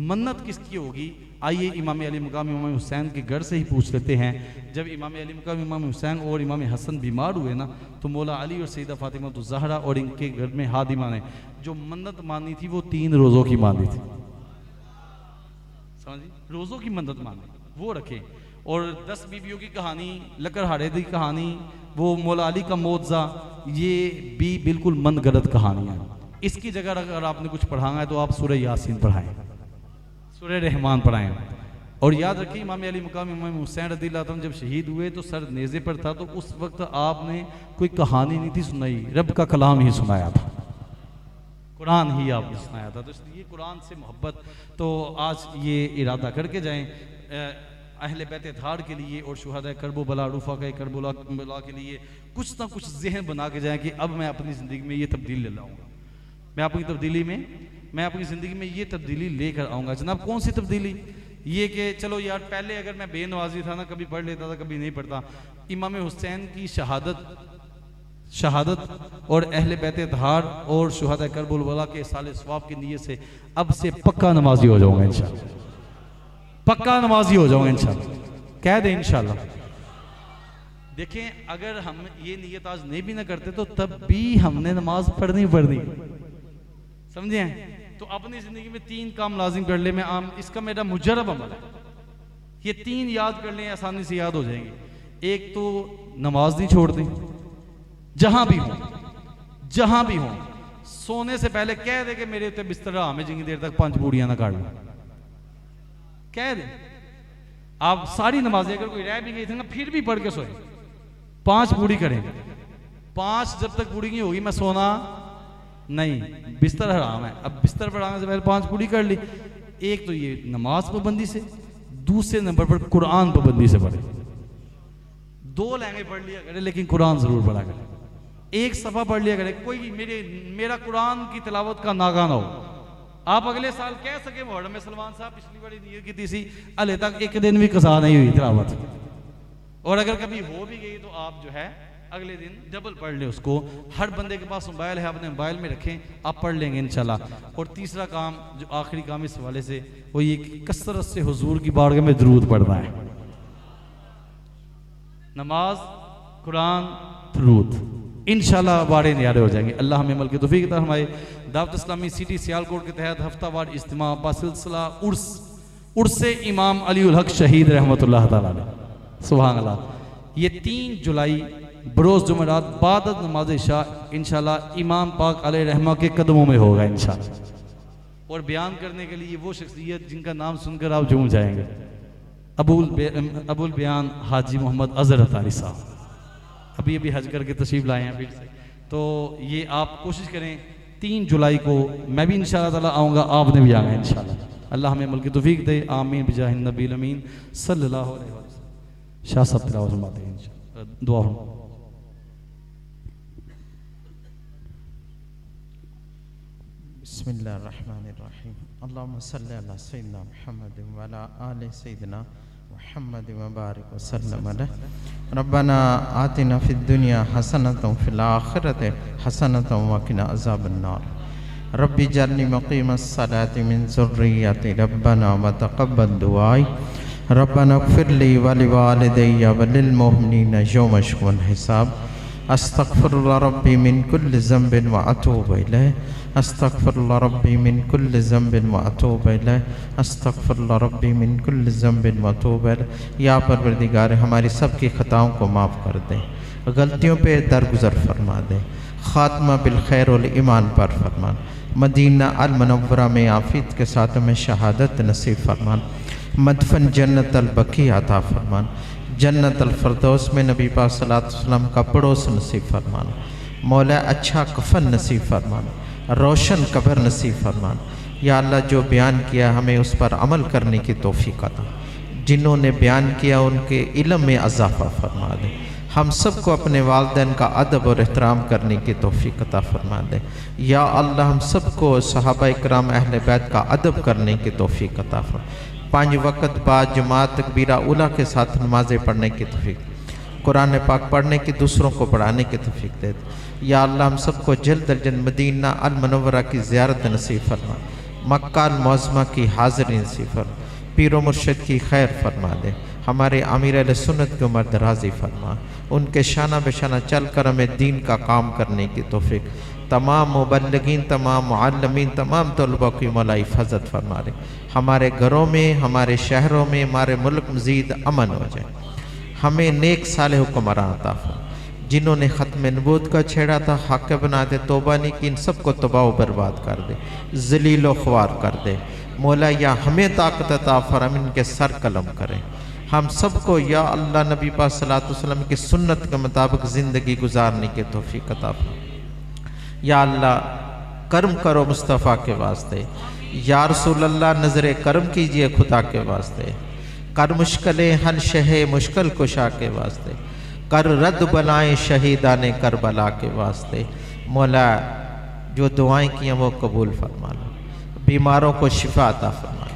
मन्नत किसकी होगी? आइए इमाम अली मुकाम इमाम हुसैन के घर से ही पूछ लेते हैं। जब इमाम अली मुकाम इमाम हुसैन और इमाम हसन बीमार हुए ना, तो मौला अली और सैयदा फातिमा तो ज़हरा और इनके घर में हादिमा ने जो मन्नत मानी थी वो 3 रोज़ों की मानी थी। समझिए, रोज़ों की मन्नत मानी वो रखे। और 10 बीवियों की कहानी, लकड़हारे की कहानी, वो मौला अली का मौज़ा, ये भी बिल्कुल मन गलत कहानियाँ। इसकी जगह अगर आपने कुछ पढ़ाना है तो आप सूरह यासीन पढ़ाएं, सूरह रहमान पढ़ाएं। और याद रखिए इमाम अली मुकाम इमाम हुसैन रज़ियल्लाहु अन्हु जब शहीद हुए तो सर नेज़े पर था, तो उस वक्त आपने कोई कहानी नहीं थी सुनाई, रब का कलाम ही सुनाया था, कुरान ही आपने सुनाया था। तो इसलिए कुरान से मोहब्बत, तो आज ये इरादा करके जाएं अहले बैत धार के लिए और शुहदा करबला रूफा का करबला के लिए कुछ ना कुछ जहन बना के जाएं कि अब मैं अपनी ज़िंदगी में ये तब्दीली ले लाऊंगा, मैं अपनी ज़िंदगी में ये तब्दीली लेकर आऊँगा। जनाब कौन सी तब्दीली? ये कि चलो यार पहले अगर मैं बेनवाजी था ना, कभी पढ़ लेता था कभी नहीं पढ़ता, इमाम हुसैन की शहादत और अहले बैत धार और शुहदा करबला के साले सवाब की नीयत से अब से पक्का नमाजी हो जाऊँगा इंशाअल्लाह, पक्का नमाजी हो जाऊँगा इंशाअल्लाह, कह दें इंशाअल्लाह। देखें अगर हम ये नीयत आज नहीं भी ना करते तो तब भी हमने नमाज पढ़नी, समझे? तो अपनी जिंदगी में 3 काम लाजिम कर ले, मैं आम इसका मेरा मुजरब अमल है, ये 3 याद कर लें, आसानी से याद हो जाएंगे। एक तो नमाज नहीं छोड़ते, जहां भी हो सोने से पहले कह दे कि मेरे उत्ते बिस्तर हमें जिंगी देर तक 5 बूढ़ियां ना काट लो, कह दे। आप सारी नमाजें अगर कोई रह भी गई थी ना फिर भी पढ़ के सोए, 5 बूढ़ी करें, 5 जब तक बूढ़ी नहीं होगी मैं सोना नहीं, बिस्तर हराम है। अब बिस्तर पर आने से पहले 5 पूरी कर ली। एक तो ये नमाज पाबंदी से, दूसरे नंबर पर कुरान पाबंदी से पढ़े। 2 लहंगे पढ़ लिया करे लेकिन कुरान जरूर पढ़ा करे, 1 सफ़ा पढ़ लिया करे, कोई मेरा कुरान की तिलावत का नागा ना हो। आप अगले साल कह सके मुहर्रम में सलमान साहब पिछली बारी नियत की थी, हले तक 1 दिन भी कसा नहीं हुई तिलावत, और अगर कभी हो भी गई तो आप जो है अगले दिन डबल पढ़ ले उसको। हर बंदे के पास मोबाइल है, अपने मोबाइल में रखें, आप पढ़ लेंगे इंशाल्लाह। और तीसरा काम, जो आखिरी काम इस हवाले से, वो ये कसरत से हुजूर की बारगाह में दुरूद पढ़ना है। नमाज, कुरान, दुरूद, इंशाल्लाह बाड़े न्यारे हो जाएंगे। अल्लाह हमें अमल की तौफीक अता फरमाए। दावत इस्लामी सिटी सियालकोट के तहत हफ्तावार इज्तिमा बासिलसिला उर्स इमाम अली उल हक शहीद रहमतुल्लाह ताला अलैह, सुभान अल्लाह। ये 3 जुलाई बरोज़ जुमेरात बाद नमाज इशा इंशाल्लाह इमाम पाक अलैहि रहमा के कदमों में होगा इंशाल्लाह। और बयान करने के लिए वो शख्सियत जिनका नाम सुनकर आप झूम जाएंगे, अबुल बयान हाजी मोहम्मद अजहर अतारी साहब अभी हज करके तशरीफ़ लाए हैं फिर से। तो ये आप कोशिश करें 3 जुलाई को मैं भी इंशाअल्लाह ताला आऊँगा, आपने भी आना है इंशाअल्लाह। अल्लाह हमें अमल की तौफीक दे, आमीन बिजाहिन नबील अमीन सल्लल्लाहु अलैहि वसल्लम। शाह साहब तिलावत फरमाते हैं इंशाअल्लाह, दुआ फरमाते हैं। बिस्मिल्लाहिर्रहमानिर्रहीम। अल्लाहुम्मा सल्लि अला सय्यिदिना मुहम्मद व अला आलि सय्यिदिना मुहम्मद व बारिक व सल्लम अलैहि। रब्बना आतिना फिद दुनिया हसनतन व फिल आखिरति हसनतन व क़िना अज़ाबन्नार। रब्बी जअलनी मुक़ीमस सलाति मिन ज़ुर्रिय्यति रब्बना व तक़ब्बल दुआई। रब्बना इग़फ़िर ली व लिवालिदैया व लिल मुमिनीना यौम यक़ूमुल हिसाब। अस्तग़फ़िरुल्लाह रब्बी मिन कुल्लि ज़ंबिन व अतूबु इलैह। अस्तग़फ़िरुल्लाह रब्बी मिन कुल्लि ज़ंबिन व अतूबु इलैह। अस्तग़फ़िरुल्लाह रब्बी मिन कुल्लि ज़ंबिन व अतूबु इलैह। या परवरदिगार हमारी सब की ख़ताओं को माफ़ कर दे, गलतियों पे दरगुज़र फरमा दे, ख़ात्मा बिल खैर वल ईमान पर फरमान। मदीना अल मुनव्वरा में आफियत के साथ में शहादत नसीब फरमान। मदफन जन्नत अल बकी अता फरमान। जन्नत अल फ़िरदौस में नबी पाक सल्लल्लाहु अलैहि वसल्लम का पड़ोस नसीब फरमान। मौला अच्छा कफन नसीब फरमान, रोशन कब्र नसीब फरमान। या अल्लाह जो बयान किया हमें उस पर अमल करने की तौफीक अता। जिन्होंने बयान किया उनके इल्म में इजाफ़ा फरमा दे। हम सबको अपने वालिदैन का अदब और एहतराम करने की तौफीक अता फरमा दे। या अल्लाह हम सबको सहाबा इकराम अहले बैत का अदब करने की तौफीक अता फरमा। 5 वक़्त बाद जमात तकबीरा उला के साथ नमाज़ें पढ़ने की तौफीक, कुरान पाक पढ़ने की दूसरों को पढ़ाने की तौफीक दे। या अल्लाह हम सबको जल्द अज जल्द मदीना अल मुनव्वरा की ज़ियारत नसीब फरमा। मक्का अल मुअज़्ज़मा की हाज़िरी नसीब फरमा। पीर व मुर्शिद की खैर फरमा दे। हमारे आमिर अहले सुन्नत की उम्र दराज़ी फरमा। उनके शाना बेशाना चल कर हमें दीन का काम करने की तौफीक। तमाम मुबल्लिगीन, तमाम मुअल्लिमीन, तमाम तलबा की मौला हिफाजत फरमा दे। हमारे घरों में, हमारे शहरों में, हमारे मुल्क मज़ीद अमन हो जाए। हमें नेक साले हुक्मरान अता फरमा। जिन्होंने ख़त्म नबूवत का छेड़ा था, हक़ बना दे, तौबा नहीं की, इन सबको तबाह बर्बाद कर दे, ज़लील व ख्वार कर दे। मौला या हमें ताकत अता फरमा, इनके सर कलम करें। हम सबको या अल्लाह नबी पाक सल्लल्लाहु अलैहि वसल्लम की सुन्नत के मुताबिक ज़िंदगी गुजारने की तौफीक अता फरमा। या अल्लाह कर्म करो मुस्तफ़ा के वास्ते। या रसूल अल्लाह नज़र कर्म कीजिए खुदा के वास्ते। कर मुश्किलें हल शहे मुश्किल कुशा के वास्ते। कर रद्द बनाए शहीदाने करबला के वास्ते। मौला जो दुआएं की हैं वो कबूल फरमा लो। बीमारों को शिफा अता फरमा,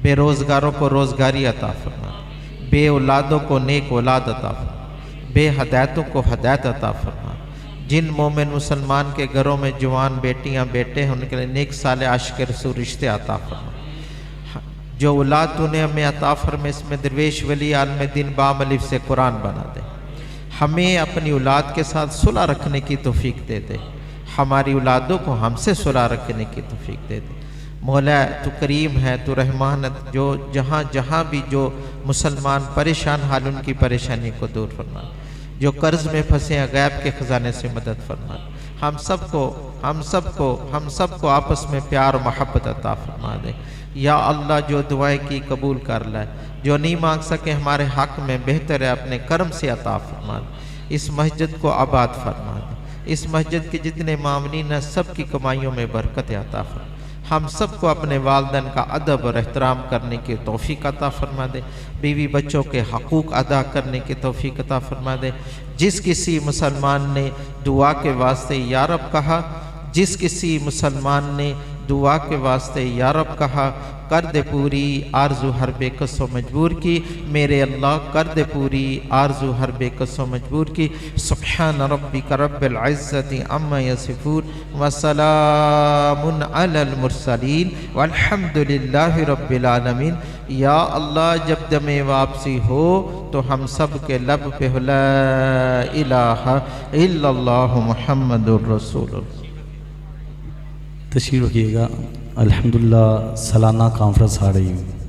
बेरोज़गारों को रोज़गारी अता फरमा, बे औलादों को नेक औलाद अता फरमा, बेहदायतों को हदायत अता फरमा। जिन मोमिन मुसलमान के घरों में जवान बेटियां बेटे हैं उनके लिए नेक साले आशिक रसूल रिश्ते अता फरमा। जो औलाद तूने हमें अता फरमा इसमें दरवेश वली आलम दिन बामलिफ से कुरान बना दे। हमें अपनी औलाद के साथ सुलह रखने की तौफीक दे दे। हमारी औलादों को हमसे सुलह रखने की तौफीक दे दे। मौला तू करीम है, तू रहमान है। जो जहाँ जहाँ भी जो मुसलमान परेशान हाल उनकी परेशानी को दूर फरमा। जो कर्ज में फंसे हैं गैब के ख़जाने से मदद फरमा। हम सबको आपस में प्यार और मोहब्बत अता फरमा दे। या अल्लाह जो दुआएं की कबूल कर ले, जो नहीं मांग सके हमारे हक़ में बेहतर है अपने कर्म से अता फरमा दे। इस मस्जिद को आबाद फरमा दे। इस मस्जिद के जितने मामनीन हैं सब की कमाइयों में बरकत अता फरमा। हम सबको अपने वालिदैन का अदब और एहतराम करने की तौफीक अता फरमा दे। बीवी बच्चों के हकूक़ अदा करने की तौफीक अता फरमा दे। जिस किसी मुसलमान ने दुआ के वास्ते या रब कहा, जिस किसी मुसलमान ने दुआ के वास्ते या रब कहा, कर दे पूरी आरजू हर बेकसो मजबूर की। मेरे अल्लाह कर दे पूरी आरजू हर बेकसो मजबूर की। सुब्हान रब्बिका रब्बिल इज्जति अम्मा यसिफून व सलामुन अलल मुरसलीन वल्हम्दुलिल्लाहि रब्बिल आलमीन। या अल्लाह जब दमे वापसी हो तो हम सब के लब पे हो ला इलाहा इल्लल्लाहु मुहम्मदुर रसूलुल्लाह। तशरीफ़ रखिएगा। अल्हम्दुलिल्लाह सालाना कॉन्फ्रेंस आ रही है।